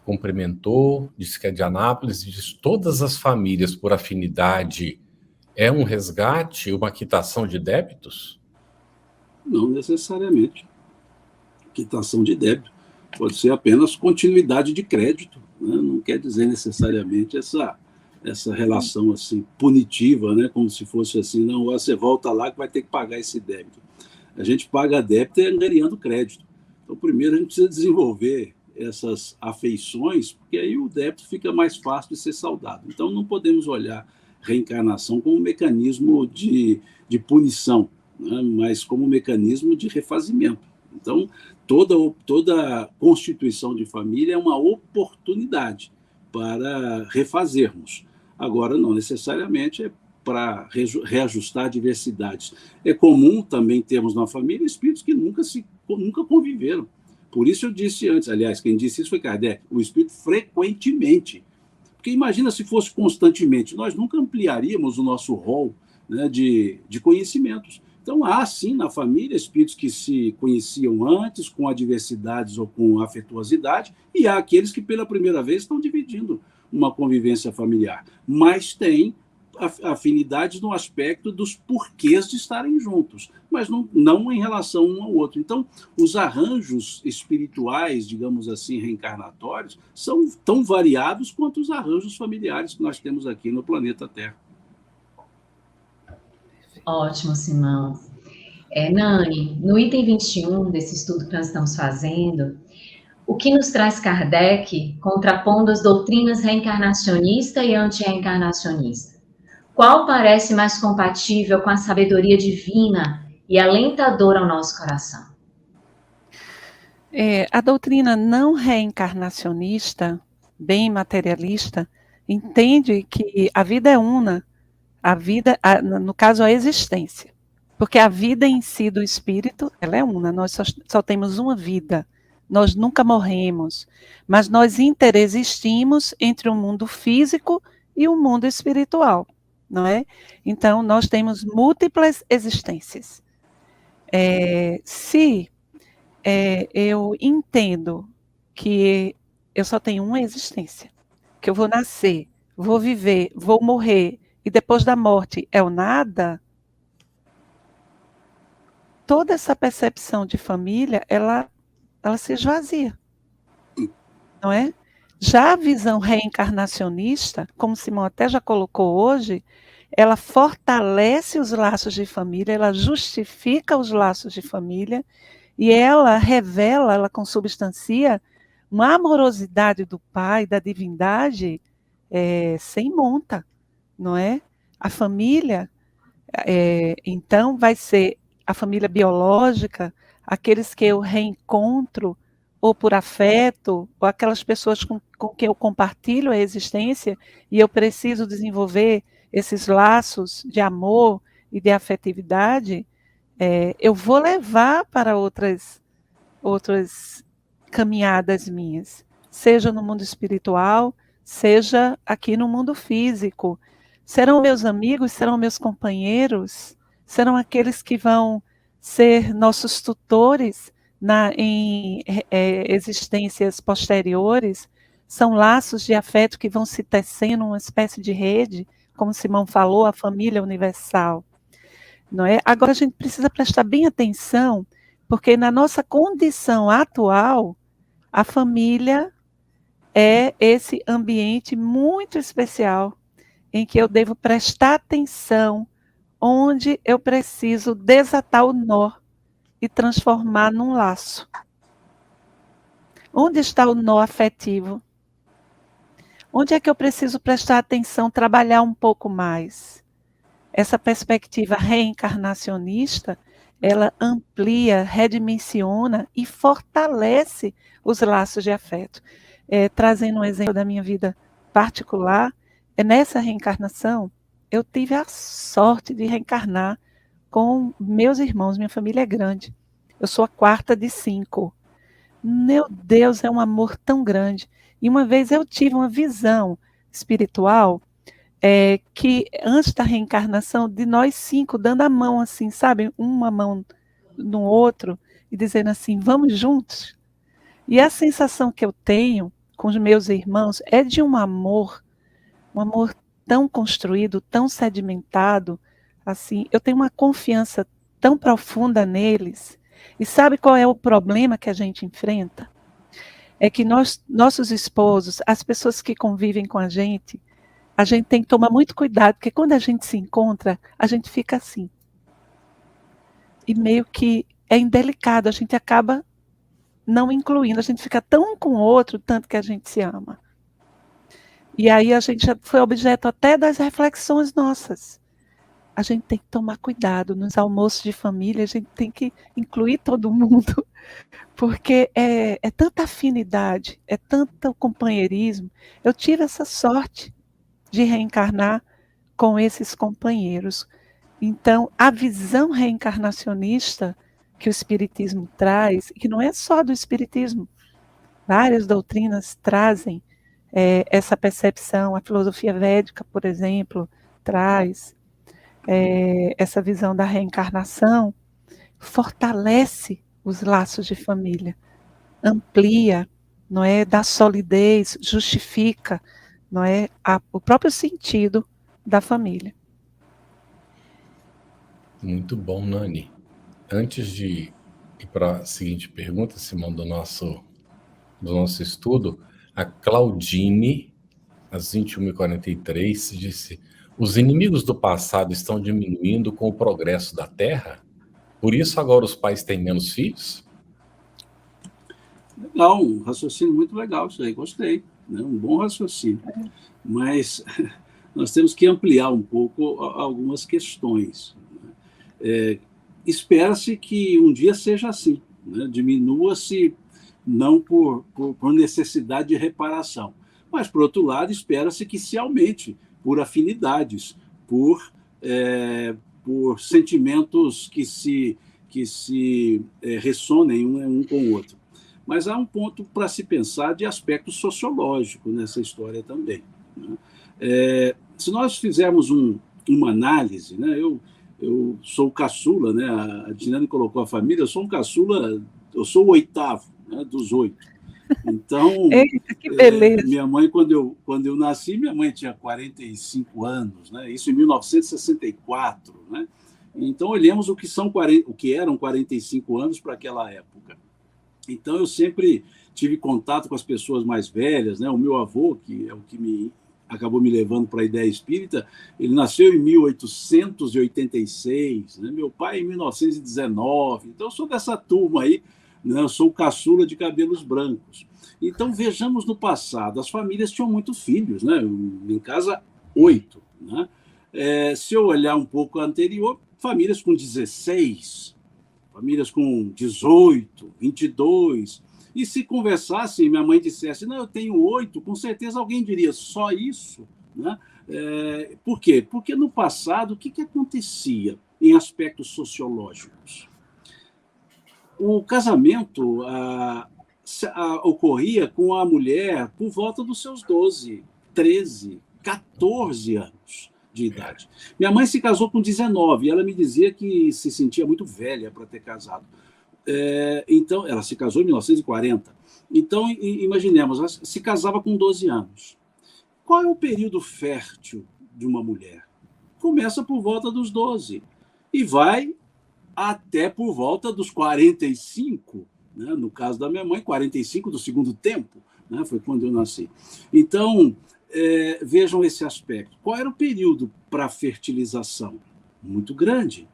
cumprimentou, disse que é de Anápolis, e diz: todas as famílias por afinidade é um resgate, uma quitação de débitos? Não necessariamente. Quitação de débito pode ser apenas continuidade de crédito, né? Não quer dizer necessariamente essa relação assim punitiva, né? Como se fosse assim, não, você volta lá que vai ter que pagar esse débito. A gente paga débito angariando crédito. Então, primeiro a gente precisa desenvolver essas afeições, porque aí o débito fica mais fácil de ser saldado. Então, não podemos olhar reencarnação como um mecanismo de punição, né? Mas como um mecanismo de refazimento. Então, toda constituição de família é uma oportunidade para refazermos. Agora, não necessariamente é para reajustar diversidades. É comum também termos na família espíritos que nunca conviveram. Por isso eu disse antes, aliás, quem disse isso foi Kardec, o espírito frequentemente. Porque imagina se fosse constantemente, nós nunca ampliaríamos o nosso rol, né, de conhecimentos. Então, há, sim, na família, espíritos que se conheciam antes, com adversidades ou com afetuosidade, e há aqueles que, pela primeira vez, estão dividindo uma convivência familiar. Mas tem afinidades no aspecto dos porquês de estarem juntos, mas não em relação um ao outro. Então, os arranjos espirituais, digamos assim, reencarnatórios, são tão variados quanto os arranjos familiares que nós temos aqui no planeta Terra. Ótimo, Simão. Nani, no item 21 desse estudo que nós estamos fazendo, o que nos traz Kardec contrapondo as doutrinas reencarnacionista e anti-reencarnacionista? Qual parece mais compatível com a sabedoria divina e alentadora ao nosso coração? A doutrina não reencarnacionista, bem materialista, entende que a vida é una, no caso, a existência. Porque a vida em si do espírito, ela é una, nós só temos uma vida, nós nunca morremos, mas nós interexistimos entre o mundo físico e o mundo espiritual, não é? Então, nós temos múltiplas existências. Se eu entendo que eu só tenho uma existência, que eu vou nascer, vou viver, vou morrer, e depois da morte é o nada, toda essa percepção de família, ela se esvazia, não é? Já a visão reencarnacionista, como Simão até já colocou hoje, ela fortalece os laços de família, ela justifica os laços de família, e ela revela, ela consubstancia uma amorosidade do Pai, da divindade, sem monta, não é? A família, então, vai ser a família biológica, aqueles que eu reencontro, ou por afeto, ou aquelas pessoas com quem eu compartilho a existência, e eu preciso desenvolver esses laços de amor e de afetividade, eu vou levar para outras caminhadas minhas, seja no mundo espiritual, seja aqui no mundo físico. Serão meus amigos, serão meus companheiros, serão aqueles que vão ser nossos tutores em existências posteriores, são laços de afeto que vão se tecendo uma espécie de rede, como Simão falou, a família universal. Não é? Agora a gente precisa prestar bem atenção, porque na nossa condição atual, a família é esse ambiente muito especial em que eu devo prestar atenção, onde eu preciso desatar o nó e transformar num laço. Onde está o nó afetivo? Onde é que eu preciso prestar atenção, trabalhar um pouco mais? Essa perspectiva reencarnacionista, ela amplia, redimensiona e fortalece os laços de afeto. Trazendo um exemplo da minha vida particular, nessa reencarnação, eu tive a sorte de reencarnar com meus irmãos, minha família é grande. Eu sou a quarta de 5. Meu Deus, é um amor tão grande. E uma vez eu tive uma visão espiritual que antes da reencarnação, de nós 5, dando a mão assim, sabe? Uma mão no outro, e dizendo assim, vamos juntos. E a sensação que eu tenho com os meus irmãos é de um amor tão construído, tão sedimentado, assim, eu tenho uma confiança tão profunda neles. E sabe qual é o problema que a gente enfrenta? É que nossos esposos, as pessoas que convivem com a gente tem que tomar muito cuidado, porque quando a gente se encontra, a gente fica assim. E meio que é indelicado, a gente acaba não incluindo, a gente fica tão um com o outro, tanto que a gente se ama. E aí a gente já foi objeto até das reflexões nossas. A gente tem que tomar cuidado nos almoços de família, a gente tem que incluir todo mundo, porque é tanta afinidade, é tanto companheirismo. Eu tive essa sorte de reencarnar com esses companheiros. Então, a visão reencarnacionista que o Espiritismo traz, e que não é só do Espiritismo, várias doutrinas trazem essa percepção, a filosofia védica, por exemplo, traz essa visão da reencarnação, fortalece os laços de família, amplia, não é, dá solidez, justifica, não é, o próprio sentido da família. Muito bom, Nani. Antes de ir para a seguinte pergunta, Simão, do nosso estudo, a Claudine, às 21h43, disse: os inimigos do passado estão diminuindo com o progresso da Terra? Por isso agora os pais têm menos filhos? Legal, um raciocínio muito legal isso aí, gostei, né? Um bom raciocínio. Mas nós temos que ampliar um pouco algumas questões. Espera-se que um dia seja assim, né? Diminua-se não por necessidade de reparação, mas, por outro lado, espera-se que se aumente por afinidades, por sentimentos que se ressonem um com o outro. Mas há um ponto para se pensar de aspecto sociológico nessa história também, né? Se nós fizermos uma análise, né, eu sou o caçula, né, a Dinane colocou a família, eu sou um caçula, eu sou o 8º, né, dos 8. Então, Eita, que beleza! Minha mãe, quando eu nasci, minha mãe tinha 45 anos, né? Isso em 1964, né? Então, olhemos o que eram 45 anos para aquela época. Então, eu sempre tive contato com as pessoas mais velhas, né? O meu avô, que é o que acabou me levando para a ideia espírita, ele nasceu em 1886, né? Meu pai em 1919. Então, eu sou dessa turma aí, né? Eu sou o caçula de cabelos brancos. Então, vejamos no passado, as famílias tinham muitos filhos, né? Em casa, 8. Né? Se eu olhar um pouco anterior, famílias com 16, famílias com 18, 22. E se conversassem, minha mãe dissesse, não, eu tenho 8, com certeza alguém diria, só isso? Né? Por quê? Porque no passado, o que acontecia em aspectos sociológicos? O casamento ocorria com a mulher por volta dos seus 12, 13, 14 anos de idade. Minha mãe se casou com 19 e ela me dizia que se sentia muito velha para ter casado. Então, ela se casou em 1940. Então, imaginemos, ela se casava com 12 anos. Qual é o período fértil de uma mulher? Começa por volta dos 12 e vai até por volta dos 45, né? No caso da minha mãe, 45 do segundo tempo, né? Foi quando eu nasci. Então, vejam esse aspecto. Qual era o período para a fertilização? Muito grande.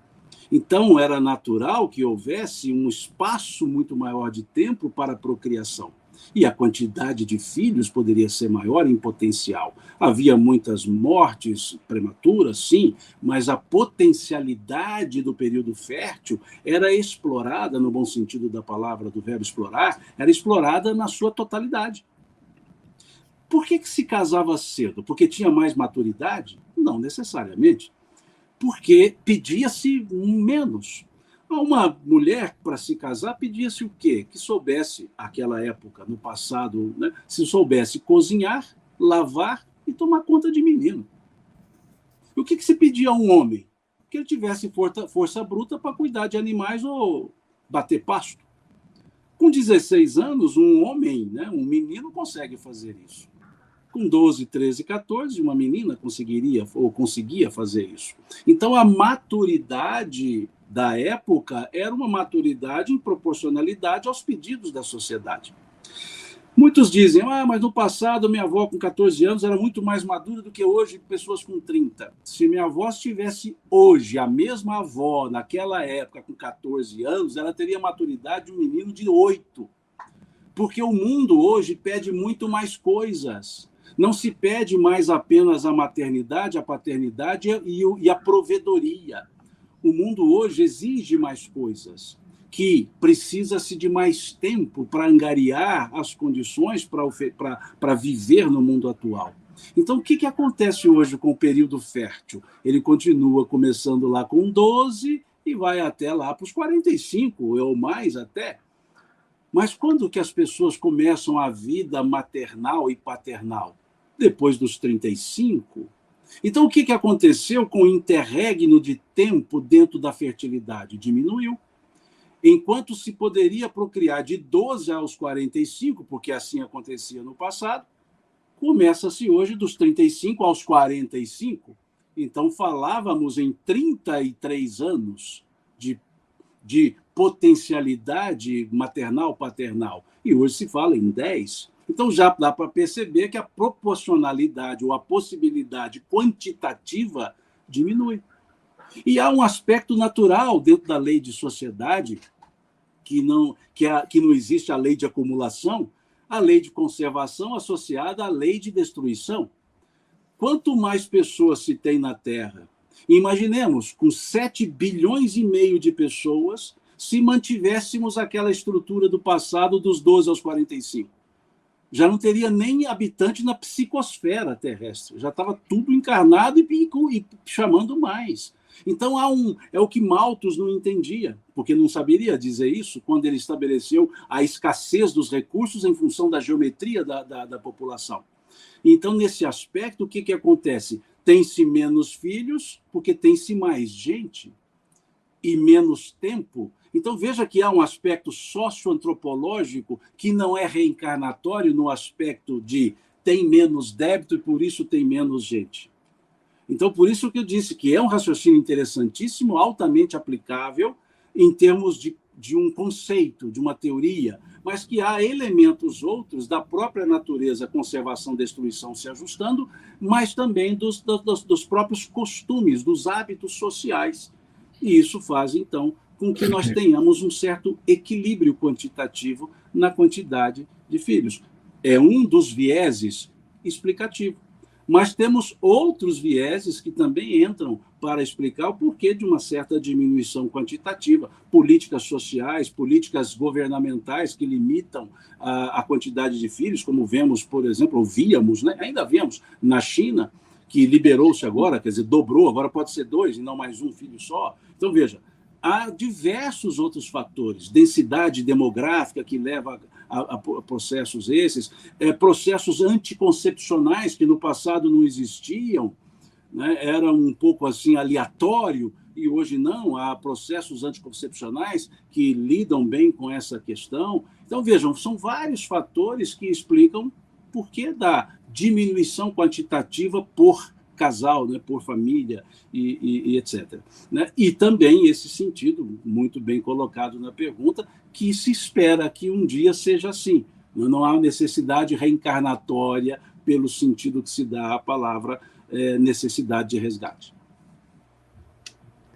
Então, era natural que houvesse um espaço muito maior de tempo para a procriação. E a quantidade de filhos poderia ser maior em potencial. Havia muitas mortes prematuras, sim, mas a potencialidade do período fértil era explorada, no bom sentido da palavra, do verbo explorar, era explorada na sua totalidade. Por que se casava cedo? Porque tinha mais maturidade? Não necessariamente. Porque pedia-se menos. Uma mulher, para se casar, pedia-se o quê? Que soubesse, naquela época, no passado, né, se soubesse cozinhar, lavar e tomar conta de menino. E o que se pedia a um homem? Que ele tivesse força bruta para cuidar de animais ou bater pasto. Com 16 anos, um homem, né, um menino, consegue fazer isso. Com 12, 13, 14, uma menina conseguia fazer isso. Então, a maturidade da época era uma maturidade em proporcionalidade aos pedidos da sociedade. Muitos dizem, mas no passado minha avó com 14 anos era muito mais madura do que hoje pessoas com 30. Se minha avó estivesse hoje, a mesma avó, naquela época, com 14 anos, ela teria a maturidade de um menino de 8. Porque o mundo hoje pede muito mais coisas. Não se pede mais apenas a maternidade, a paternidade e a provedoria. O mundo hoje exige mais coisas, que precisa-se de mais tempo para angariar as condições para viver no mundo atual. Então, o que acontece hoje com o período fértil? Ele continua começando lá com 12 e vai até lá para os 45, ou mais até. Mas quando que as pessoas começam a vida maternal e paternal? Depois dos 35. Então, o que aconteceu com o interregno de tempo dentro da fertilidade? Diminuiu. Enquanto se poderia procriar de 12 aos 45, porque assim acontecia no passado, começa-se hoje dos 35 aos 45. Então, falávamos em 33 anos de potencialidade maternal-paternal. E hoje se fala em 10. Então, já dá para perceber que a proporcionalidade ou a possibilidade quantitativa diminui. E há um aspecto natural dentro da lei de sociedade, que não existe a lei de acumulação, a lei de conservação associada à lei de destruição. Quanto mais pessoas se tem na Terra, imaginemos, com 7 bilhões e meio de pessoas, se mantivéssemos aquela estrutura do passado dos 12 aos 45. Já não teria nem habitante na psicosfera terrestre. Já estava tudo encarnado e chamando mais. Então, é o que Malthus não entendia, porque não saberia dizer isso quando ele estabeleceu a escassez dos recursos em função da geometria da população. Então, nesse aspecto, o que acontece? Tem-se menos filhos porque tem-se mais gente e menos tempo. Então, veja que há um aspecto socioantropológico que não é reencarnatório no aspecto de tem menos débito e por isso tem menos gente. Então, por isso que eu disse que é um raciocínio interessantíssimo, altamente aplicável em termos de um conceito, de uma teoria, mas que há elementos outros da própria natureza, conservação, destruição se ajustando, mas também dos próprios costumes, dos hábitos sociais. E isso faz, então, com que nós tenhamos um certo equilíbrio quantitativo na quantidade de filhos. É um dos vieses explicativos. Mas temos outros vieses que também entram para explicar o porquê de uma certa diminuição quantitativa. Políticas sociais, políticas governamentais que limitam a quantidade de filhos, como vemos, por exemplo, ou víamos, né? Ainda vemos na China, que liberou-se agora, quer dizer, dobrou, agora pode ser 2 e não mais um filho só. Então, veja, há diversos outros fatores, densidade demográfica que leva a processos esses, processos anticoncepcionais que no passado não existiam, né? Era um pouco assim aleatório, e hoje não, há processos anticoncepcionais que lidam bem com essa questão. Então, vejam, são vários fatores que explicam por que da diminuição quantitativa por casal, né, por família e etc. Né? E também esse sentido, muito bem colocado na pergunta, que se espera que um dia seja assim. Não há necessidade reencarnatória pelo sentido que se dá à palavra necessidade de resgate.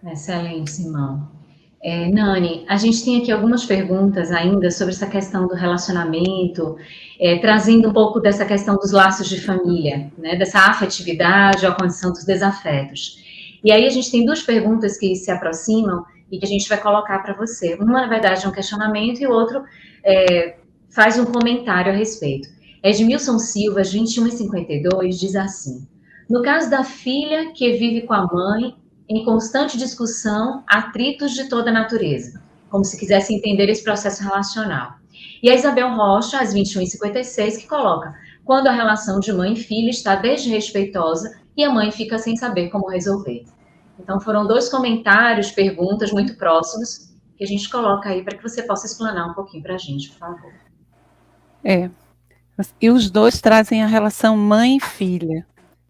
Excelente, Simão. Nani, a gente tem aqui algumas perguntas ainda sobre essa questão do relacionamento, trazendo um pouco dessa questão dos laços de família, né, dessa afetividade ou a condição dos desafetos. E aí a gente tem 2 perguntas que se aproximam e que a gente vai colocar para você. Uma, na verdade, é um questionamento e o outro faz um comentário a respeito. Edmilson Silva, 21:52, diz assim: no caso da filha que vive com a mãe, em constante discussão, atritos de toda a natureza, como se quisesse entender esse processo relacional. E a Isabel Rocha, às 21:56, que coloca: quando a relação de mãe e filho está desrespeitosa e a mãe fica sem saber como resolver. Então, foram 2 comentários, perguntas muito próximos, que a gente coloca aí para que você possa explanar um pouquinho para a gente, por favor. E os 2 trazem a relação mãe e filha.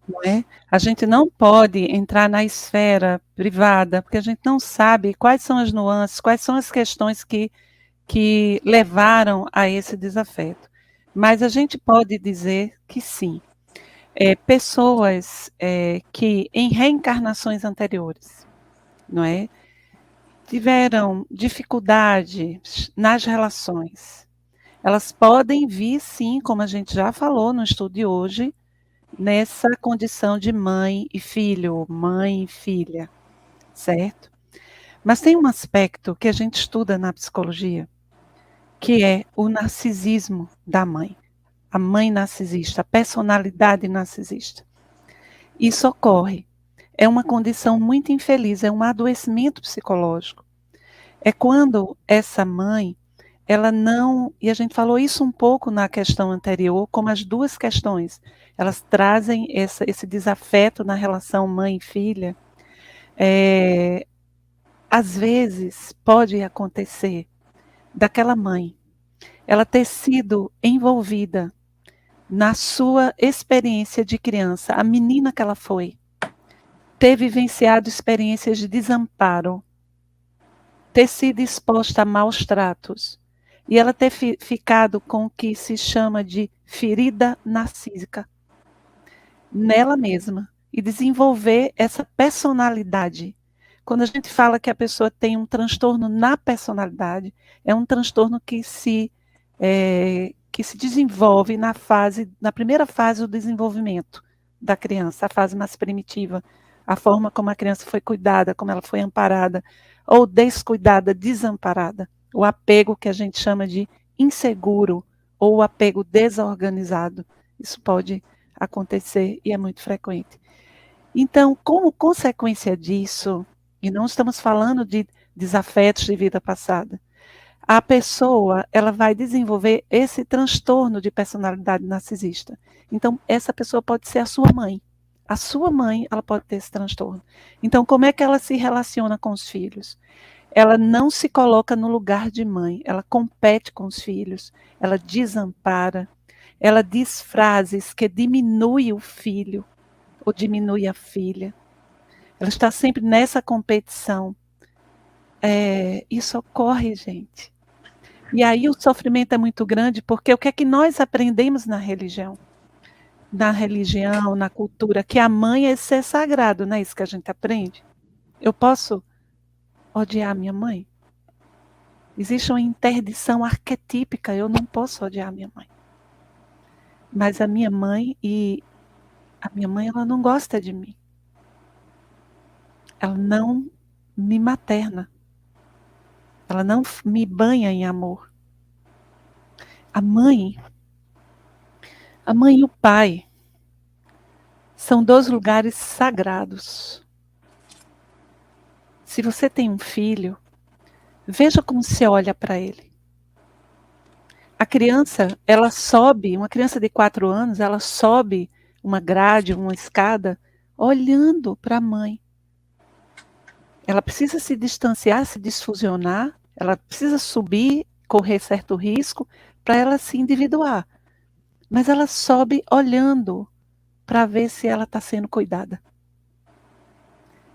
Não é? A gente não pode entrar na esfera privada, porque a gente não sabe quais são as nuances, quais são as questões que levaram a esse desafeto. Mas a gente pode dizer que sim. Pessoas que em reencarnações anteriores, não é, tiveram dificuldades nas relações, elas podem vir, sim, como a gente já falou no estudo de hoje, nessa condição de mãe e filho, mãe e filha, certo? Mas tem um aspecto que a gente estuda na psicologia, que é o narcisismo da mãe, a mãe narcisista, a personalidade narcisista. Isso ocorre, é uma condição muito infeliz, é um adoecimento psicológico. É quando essa mãe, ela não, e a gente falou isso um pouco na questão anterior, como as 2 questões, elas trazem esse desafeto na relação mãe e filha. Às vezes pode acontecer daquela mãe, ela ter sido envolvida na sua experiência de criança, a menina que ela foi, ter vivenciado experiências de desamparo, ter sido exposta a maus tratos, e ela ter ficado com o que se chama de ferida narcísica nela mesma, e desenvolver essa personalidade. Quando a gente fala que a pessoa tem um transtorno na personalidade, é um transtorno que se desenvolve na primeira fase do desenvolvimento da criança, a fase mais primitiva, a forma como a criança foi cuidada, como ela foi amparada, ou descuidada, desamparada. O apego que a gente chama de inseguro, ou o apego desorganizado. Isso pode acontecer e é muito frequente. Então, como consequência disso, e não estamos falando de desafetos de vida passada, a pessoa, ela vai desenvolver esse transtorno de personalidade narcisista. Então, essa pessoa pode ser a sua mãe. A sua mãe, ela pode ter esse transtorno. Então, como é que ela se relaciona com os filhos? ela não se coloca no lugar de mãe, ela compete com os filhos, ela desampara, ela diz frases que diminuem o filho ou diminui a filha. Ela está sempre nessa competição. Isso ocorre, gente. E aí o sofrimento é muito grande, porque o que é que nós aprendemos na religião? Na religião, na cultura, que a mãe é ser sagrado, não é isso que a gente aprende? Eu posso odiar minha mãe? Existe uma interdição arquetípica, eu não posso odiar minha mãe. Mas a minha mãe, ela não gosta de mim. Ela não me materna. Ela não me banha em amor. A mãe e o pai são 2 lugares sagrados. Se você tem um filho, veja como você olha para ele. A criança, ela sobe, uma criança de 4 anos, ela sobe uma grade, uma escada, olhando para a mãe. Ela precisa se distanciar, se desfusionar, ela precisa subir, correr certo risco, para ela se individuar. Mas ela sobe olhando para ver se ela está sendo cuidada.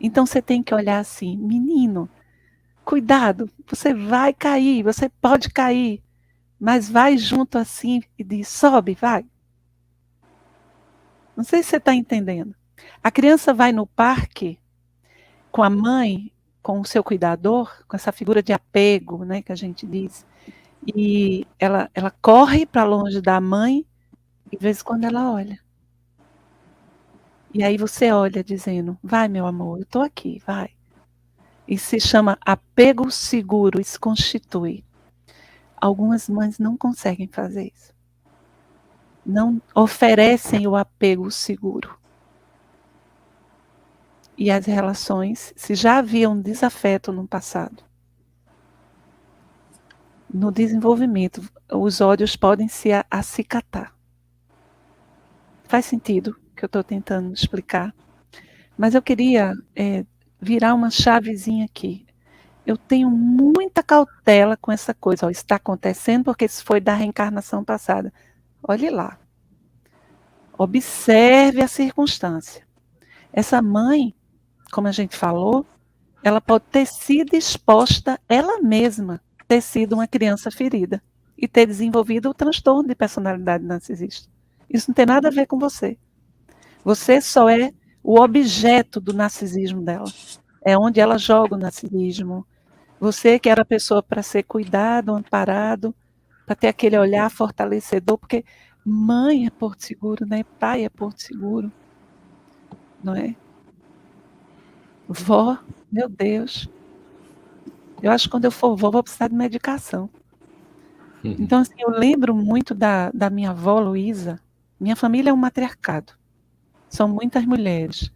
Então você tem que olhar assim, menino, cuidado, você vai cair, você pode cair, mas vai junto assim e diz, sobe, vai. Não sei se você está entendendo. A criança vai no parque com a mãe, com o seu cuidador, com essa figura de apego, né, que a gente diz, e ela corre para longe da mãe, e de vez em quando ela olha. E aí você olha dizendo, vai meu amor, eu estou aqui, vai. E se chama apego seguro, isso constitui. Algumas mães não conseguem fazer isso. Não oferecem o apego seguro. E as relações, se já havia um desafeto no passado, no desenvolvimento, os ódios podem se acicatar. Faz sentido o que eu estou tentando explicar? Mas eu queria virar uma chavezinha aqui. Eu tenho muita cautela com essa coisa. Ó, está acontecendo porque isso foi da reencarnação passada. Olhe lá. Observe a circunstância. Essa mãe, como a gente falou, ela pode ter sido exposta, ela mesma, ter sido uma criança ferida e ter desenvolvido o transtorno de personalidade narcisista. Isso não tem nada a ver com você. Você só é o objeto do narcisismo dela. É onde ela joga o narcisismo. Você que era a pessoa para ser cuidado, amparado, para ter aquele olhar fortalecedor, porque mãe é porto seguro, né? Pai é porto seguro, não é? Vó, meu Deus. Eu acho que quando eu for vó, vou precisar de medicação. Então, assim, eu lembro muito da minha avó Luísa. Minha família é um matriarcado. São muitas mulheres.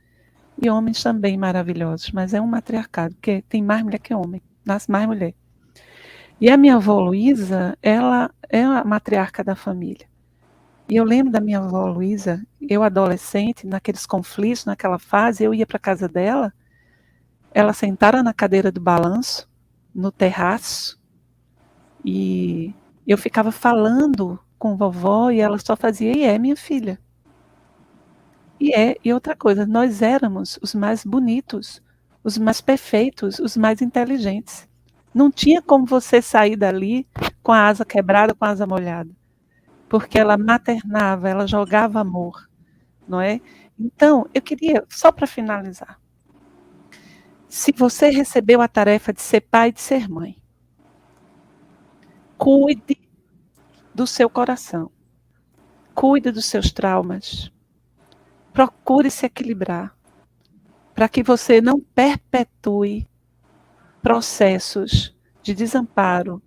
E homens também maravilhosos, mas é um matriarcado, porque tem mais mulher que homem, nasce mais mulher. E a minha avó Luísa, ela é a matriarca da família. E eu lembro da minha avó Luísa, eu adolescente, naqueles conflitos, naquela fase, eu ia para a casa dela, ela sentada na cadeira do balanço, no terraço, e eu ficava falando com vovó e ela só fazia, minha filha. E outra coisa, nós éramos os mais bonitos, os mais perfeitos, os mais inteligentes. Não tinha como você sair dali com a asa quebrada, com a asa molhada. Porque ela maternava, ela jogava amor, não é? Então, eu queria, só para finalizar, se você recebeu a tarefa de ser pai e de ser mãe, cuide do seu coração, cuide dos seus traumas, procure se equilibrar, para que você não perpetue processos de desamparo,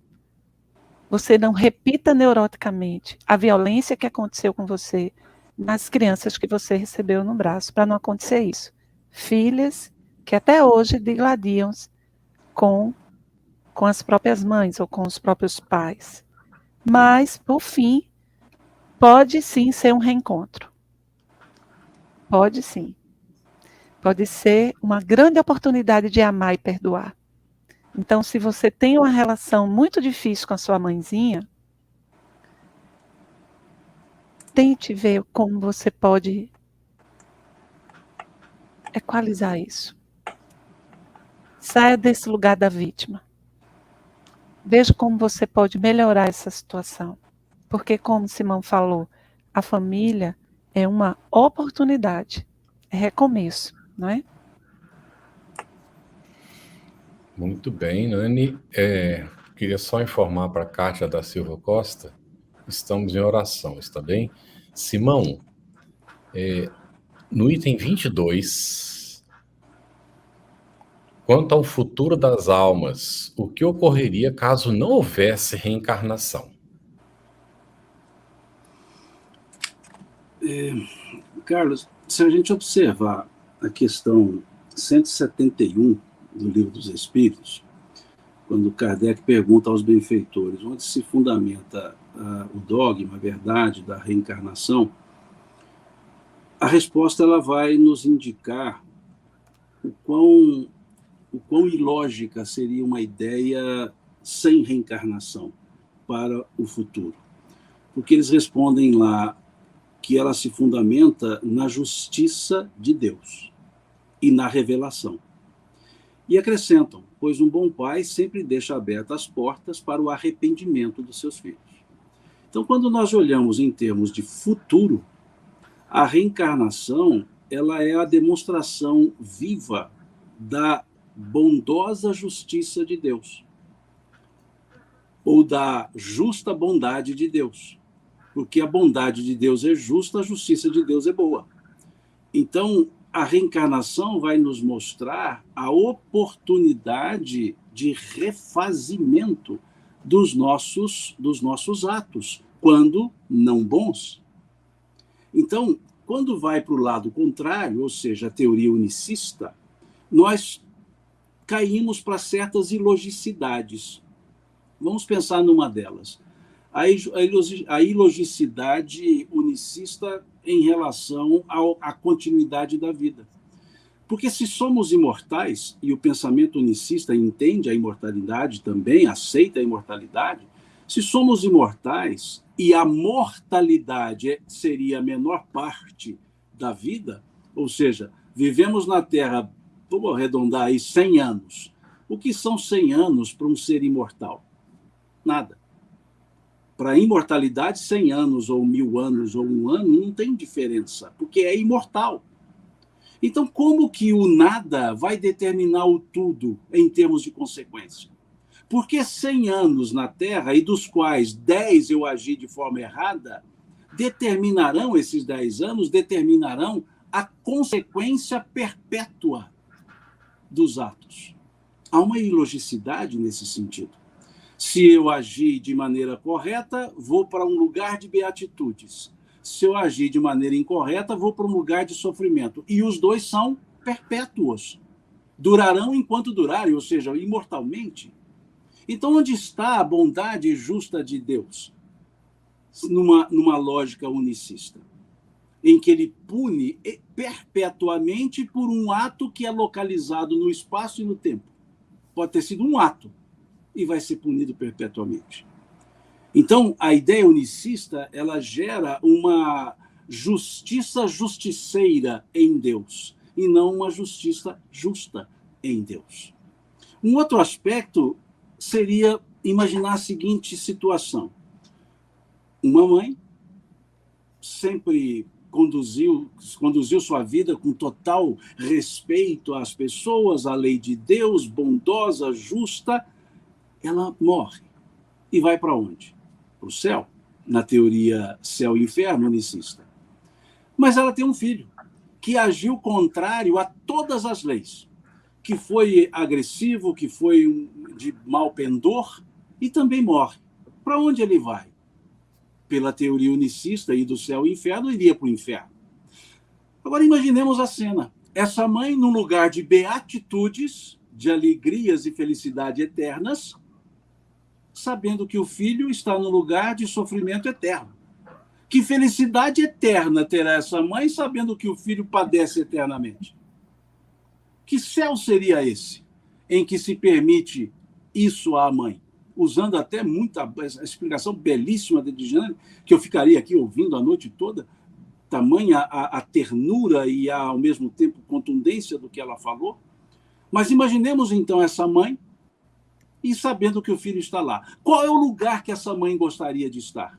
você não repita neuroticamente a violência que aconteceu com você nas crianças que você recebeu no braço, para não acontecer isso. Filhas que até hoje digladiam com as próprias mães ou com os próprios pais. Mas, por fim, pode sim ser um reencontro. Pode sim. Pode ser uma grande oportunidade de amar e perdoar. Então, se você tem uma relação muito difícil com a sua mãezinha, tente ver como você pode equalizar isso. Saia desse lugar da vítima. Veja como você pode melhorar essa situação. Porque, como Simão falou, a família é uma oportunidade, é recomeço, não é? Muito bem, Nani. Queria só informar para a Kátia da Silva Costa, estamos em oração, está bem? Simão, no item 22, quanto ao futuro das almas, o que ocorreria caso não houvesse reencarnação? Carlos, se a gente observar a questão 171 do Livro dos Espíritos, quando Kardec pergunta aos benfeitores onde se fundamenta o dogma, a verdade da reencarnação, a resposta ela vai nos indicar o quão ilógica seria uma ideia sem reencarnação para o futuro. Porque eles respondem lá que ela se fundamenta na justiça de Deus e na revelação. E acrescentam, pois um bom pai sempre deixa abertas as portas para o arrependimento dos seus filhos. Então, quando nós olhamos em termos de futuro, a reencarnação ela é a demonstração viva da bondosa justiça de Deus, ou da justa bondade de Deus. Porque a bondade de Deus é justa, a justiça de Deus é boa. Então, a reencarnação vai nos mostrar a oportunidade de refazimento dos nossos atos, quando não bons. Então, quando vai para o lado contrário, ou seja, a teoria unicista, nós caímos para certas ilogicidades. Vamos pensar numa delas. A ilogicidade unicista em relação à continuidade da vida. Porque se somos imortais, e o pensamento unicista entende a imortalidade também, aceita a imortalidade, se somos imortais e a mortalidade seria a menor parte da vida, ou seja, vivemos na Terra, vamos arredondar aí, 100 anos. O que são 100 anos para um ser imortal? Nada. Para a imortalidade, 100 anos, ou 1000 anos, ou 1 ano, não tem diferença, porque é imortal. Então, como que o nada vai determinar o tudo em termos de consequência? Porque 100 anos na Terra, e dos quais 10 eu agi de forma errada, esses 10 anos determinarão a consequência perpétua dos atos. Há uma ilogicidade nesse sentido. Se eu agir de maneira correta, vou para um lugar de beatitudes. Se eu agir de maneira incorreta, vou para um lugar de sofrimento. E os dois são perpétuos. Durarão enquanto durarem, ou seja, imortalmente. Então, onde está a bondade justa de Deus? Numa lógica unicista, em que ele pune perpetuamente por um ato que é localizado no espaço e no tempo. Pode ter sido um ato, e vai ser punido perpetuamente. Então, a ideia unicista, ela gera uma justiça justiceira em Deus, e não uma justiça justa em Deus. Um outro aspecto seria imaginar a seguinte situação. Uma mãe sempre conduziu sua vida com total respeito às pessoas, à lei de Deus, bondosa, justa. Ela morre. E vai para onde? Para o céu, na teoria céu e inferno unicista. Mas ela tem um filho que agiu contrário a todas as leis, que foi agressivo, que foi de mau pendor, e também morre. Para onde ele vai? Pela teoria unicista e do céu e inferno, iria para o inferno. Agora imaginemos a cena. Essa mãe, num lugar de beatitudes, de alegrias e felicidade eternas, sabendo que o filho está no lugar de sofrimento eterno. Que felicidade eterna terá essa mãe, sabendo que o filho padece eternamente? Que céu seria esse, em que se permite isso à mãe? Usando até a explicação belíssima de Jeanne, que eu ficaria aqui ouvindo a noite toda, tamanha a ternura e ao mesmo tempo contundência do que ela falou. Mas imaginemos então essa mãe e sabendo que o filho está lá. Qual é o lugar que essa mãe gostaria de estar?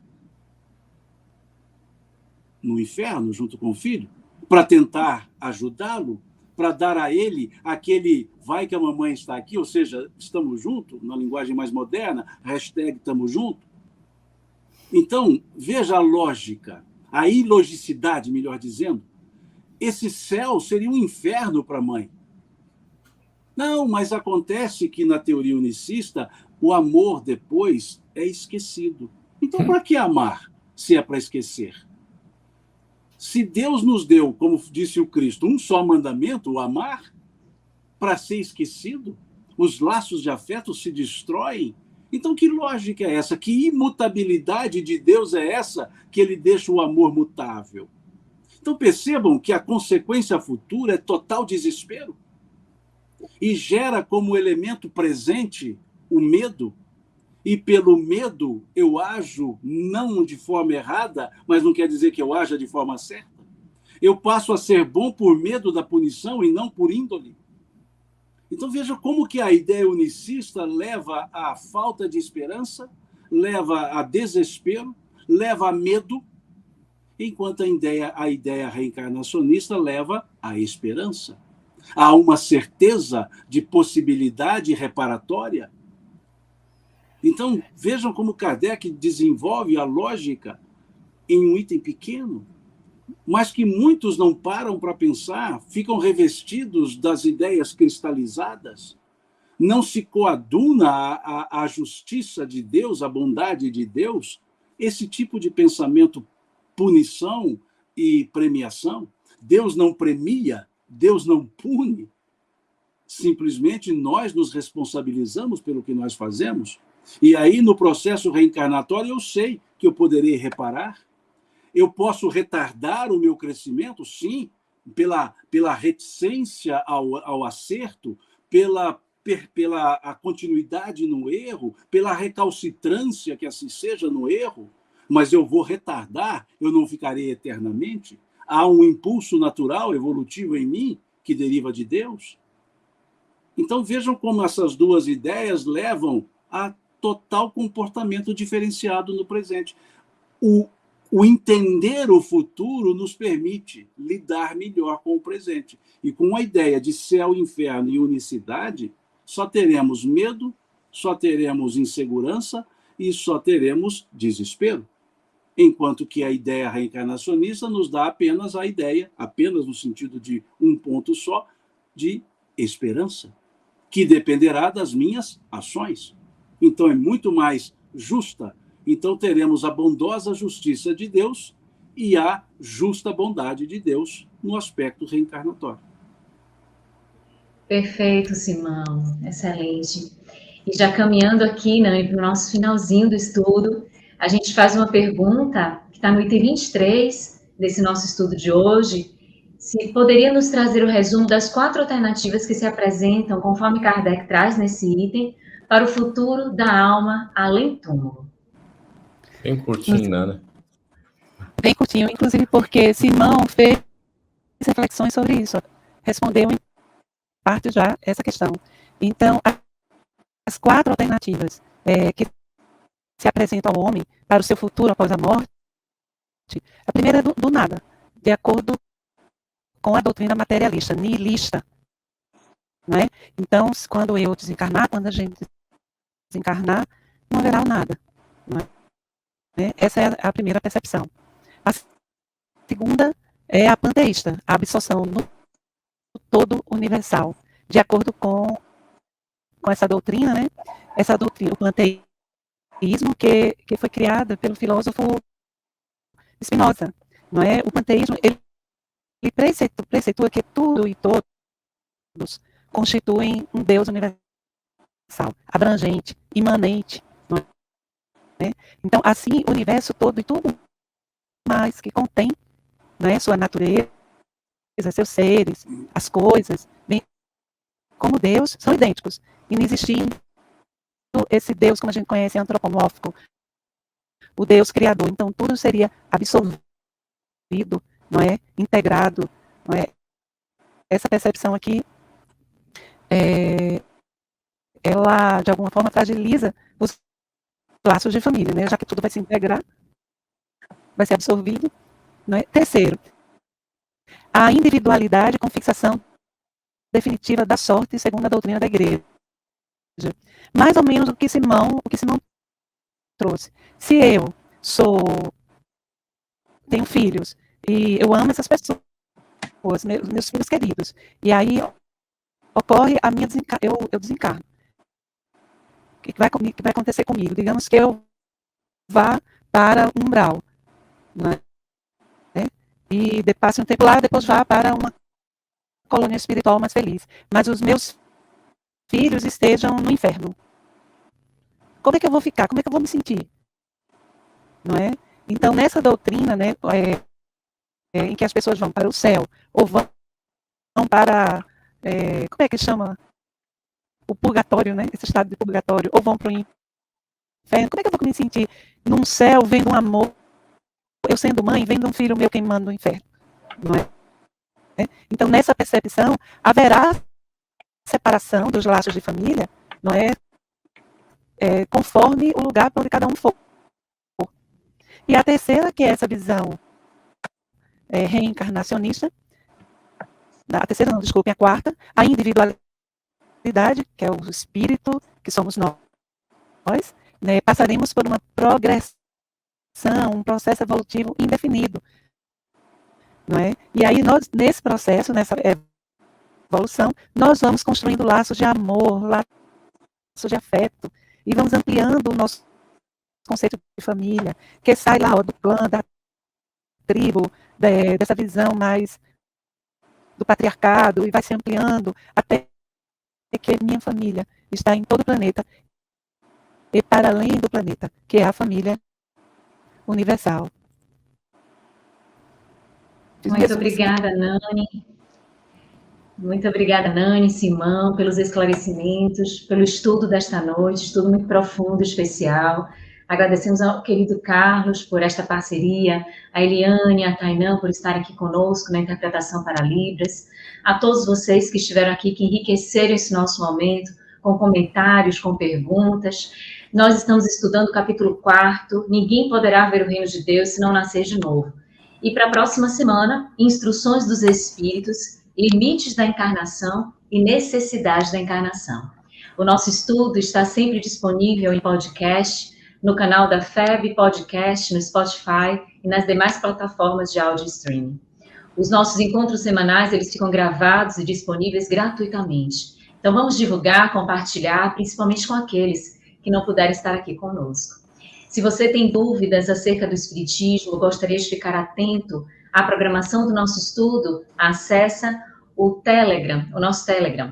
No inferno, junto com o filho? Para tentar ajudá-lo? Para dar a ele aquele vai que a mamãe está aqui, ou seja, estamos juntos, na linguagem mais moderna, hashtag estamos juntos. Então, veja a lógica, a ilogicidade, melhor dizendo. Esse céu seria um inferno para a mãe. Não, mas acontece que na teoria unicista, o amor depois é esquecido. Então, para que amar, se é para esquecer? Se Deus nos deu, como disse o Cristo, um só mandamento, o amar, para ser esquecido, os laços de afeto se destroem. Então, que lógica é essa? Que imutabilidade de Deus é essa que ele deixa o amor mutável? Então, percebam que a consequência futura é total desespero e gera como elemento presente o medo. E pelo medo eu ajo não de forma errada, mas não quer dizer que eu haja de forma certa. Eu passo a ser bom por medo da punição e não por índole. Então veja como que a ideia unicista leva à falta de esperança, leva a desespero, leva a medo, enquanto a ideia reencarnacionista leva à esperança, a uma certeza de possibilidade reparatória. Então, vejam como Kardec desenvolve a lógica em um item pequeno, mas que muitos não param para pensar, ficam revestidos das ideias cristalizadas, não se coaduna à justiça de Deus, à bondade de Deus, esse tipo de pensamento, punição e premiação. Deus não premia, Deus não pune, simplesmente nós nos responsabilizamos pelo que nós fazemos. E aí, no processo reencarnatório, eu sei que eu poderei reparar. Eu posso retardar o meu crescimento, sim, pela reticência ao acerto, pela a continuidade no erro, pela recalcitrância, que assim seja, no erro, mas eu vou retardar, eu não ficarei eternamente. Há um impulso natural, evolutivo em mim, que deriva de Deus. Então, vejam como essas duas ideias levam a total comportamento diferenciado no presente. O entender o futuro nos permite lidar melhor com o presente. E com a ideia de céu, inferno e unicidade, só teremos medo, só teremos insegurança e só teremos desespero. Enquanto que a ideia reencarnacionista nos dá apenas a ideia, apenas no sentido de um ponto só, de esperança, que dependerá das minhas ações. Então é muito mais justa. Então teremos a bondosa justiça de Deus e a justa bondade de Deus no aspecto reencarnatório. Perfeito, Simão. Excelente. E já caminhando aqui, né, para o nosso finalzinho do estudo, a gente faz uma pergunta que está no item 23 desse nosso estudo de hoje. Se poderia nos trazer o resumo das 4 alternativas que se apresentam, conforme Kardec traz nesse item, para o futuro da alma além túmulo. Bem curtinho, né? Bem curtinho, inclusive porque Simão fez reflexões sobre isso, respondeu em parte já essa questão. Então, as 4 alternativas que se apresentam ao homem para o seu futuro após a morte, a primeira é do nada, de acordo com a doutrina materialista, nihilista. Não é? Então, quando eu desencarnar, quando a gente desencarnar, não haverá o nada. Não é? Essa é a primeira percepção. A segunda é a panteísta, a absorção no todo universal, de acordo com essa doutrina, né? Essa doutrina, o panteísmo que foi criada pelo filósofo Spinoza, não é? O panteísmo, ele preceitua que tudo e todos constituem um Deus universal, abrangente, imanente, não é? Então, assim, o universo todo e tudo mais que contém, né, sua natureza, seus seres, as coisas, bem como Deus, são idênticos. E não existia esse Deus, como a gente conhece, antropomórfico, o Deus criador. Então, tudo seria absorvido, não é? Integrado, não é? Essa percepção aqui, ela, de alguma forma, fragiliza os laços de família, né? Já que tudo vai se integrar, vai ser absorvido, não é? Terceiro, a individualidade com fixação definitiva da sorte, segundo a doutrina da igreja. Mais ou menos o que Simão trouxe. Se eu tenho filhos e eu amo essas pessoas, meus filhos queridos, e aí ocorre a minha eu desencarno. O que vai acontecer comigo? Digamos que eu vá para um umbral, né? E passe um tempo lá, depois vá para uma colônia espiritual mais feliz. Mas os meus filhos estejam no inferno. Como é que eu vou ficar? Como é que eu vou me sentir? Não é? Então, nessa doutrina, né, em que as pessoas vão para o céu, ou vão para, como é que chama? O purgatório, né? Esse estado de purgatório, ou vão para o inferno. Como é que eu vou me sentir num céu, vendo um amor, eu sendo mãe, vendo um filho meu queimando no inferno? Não é? Então, nessa percepção, haverá separação dos laços de família, não é? Conforme o lugar para onde cada um for. E a terceira, que é essa visão reencarnacionista, a quarta, a individualidade, que é o espírito, que somos nós, né? Passaremos por uma progressão, um processo evolutivo indefinido. Não é? E aí, nesse processo, nessa evolução, nós vamos construindo laços de amor, laços de afeto, e vamos ampliando o nosso conceito de família, que sai lá do clã, da tribo, dessa visão mais do patriarcado, e vai se ampliando até que minha família está em todo o planeta e para além do planeta, que é a família universal. Muito obrigada, Nani. Muito obrigada, Nani, Simão, pelos esclarecimentos, pelo estudo desta noite, estudo muito profundo, especial. Agradecemos ao querido Carlos por esta parceria, a Eliane, a Tainã por estar aqui conosco na interpretação para Libras, a todos vocês que estiveram aqui, que enriqueceram esse nosso momento, com comentários, com perguntas. Nós estamos estudando o capítulo 4, Ninguém Poderá Ver o Reino de Deus se não nascer de novo. E para a próxima semana, Instruções dos Espíritos, Limites da Encarnação e Necessidade da Encarnação. O nosso estudo está sempre disponível em podcast, no canal da FEB Podcast, no Spotify e nas demais plataformas de áudio streaming. Os nossos encontros semanais, eles ficam gravados e disponíveis gratuitamente. Então vamos divulgar, compartilhar, principalmente com aqueles que não puderem estar aqui conosco. Se você tem dúvidas acerca do Espiritismo, gostaria de ficar atento à programação do nosso estudo, acessa o Telegram, o nosso Telegram,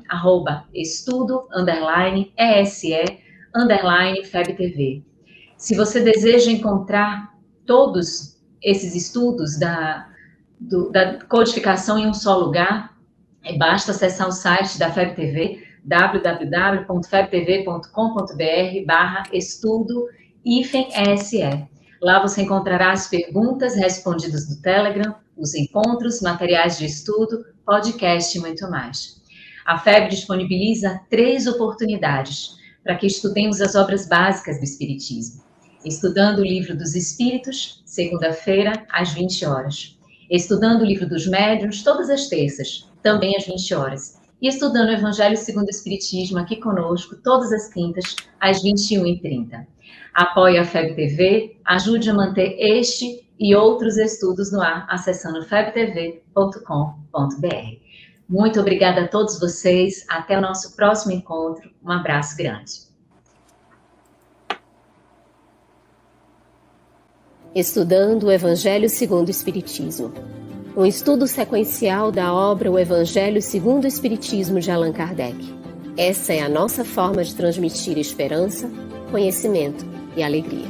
@estudo_ESE_FebTV. Se você deseja encontrar todos esses estudos da codificação em um só lugar, basta acessar o site da FebTV, www.febtv.com.br/estudo-ESE. Lá você encontrará as perguntas respondidas do Telegram, os encontros, materiais de estudo, podcast e muito mais. A FEB disponibiliza 3 oportunidades para que estudemos as obras básicas do Espiritismo. Estudando o Livro dos Espíritos, segunda-feira, às 20 horas. Estudando o Livro dos Médiuns, todas as terças, também às 20 horas. E estudando o Evangelho segundo o Espiritismo, aqui conosco, todas as quintas, às 21h30. Apoie a FEB TV, ajude a manter este e outros estudos no ar, acessando febtv.com.br. Muito obrigada a todos vocês, até o nosso próximo encontro, um abraço grande. Estudando o Evangelho segundo o Espiritismo. Um estudo sequencial da obra O Evangelho segundo o Espiritismo de Allan Kardec. Essa é a nossa forma de transmitir esperança, conhecimento e alegria.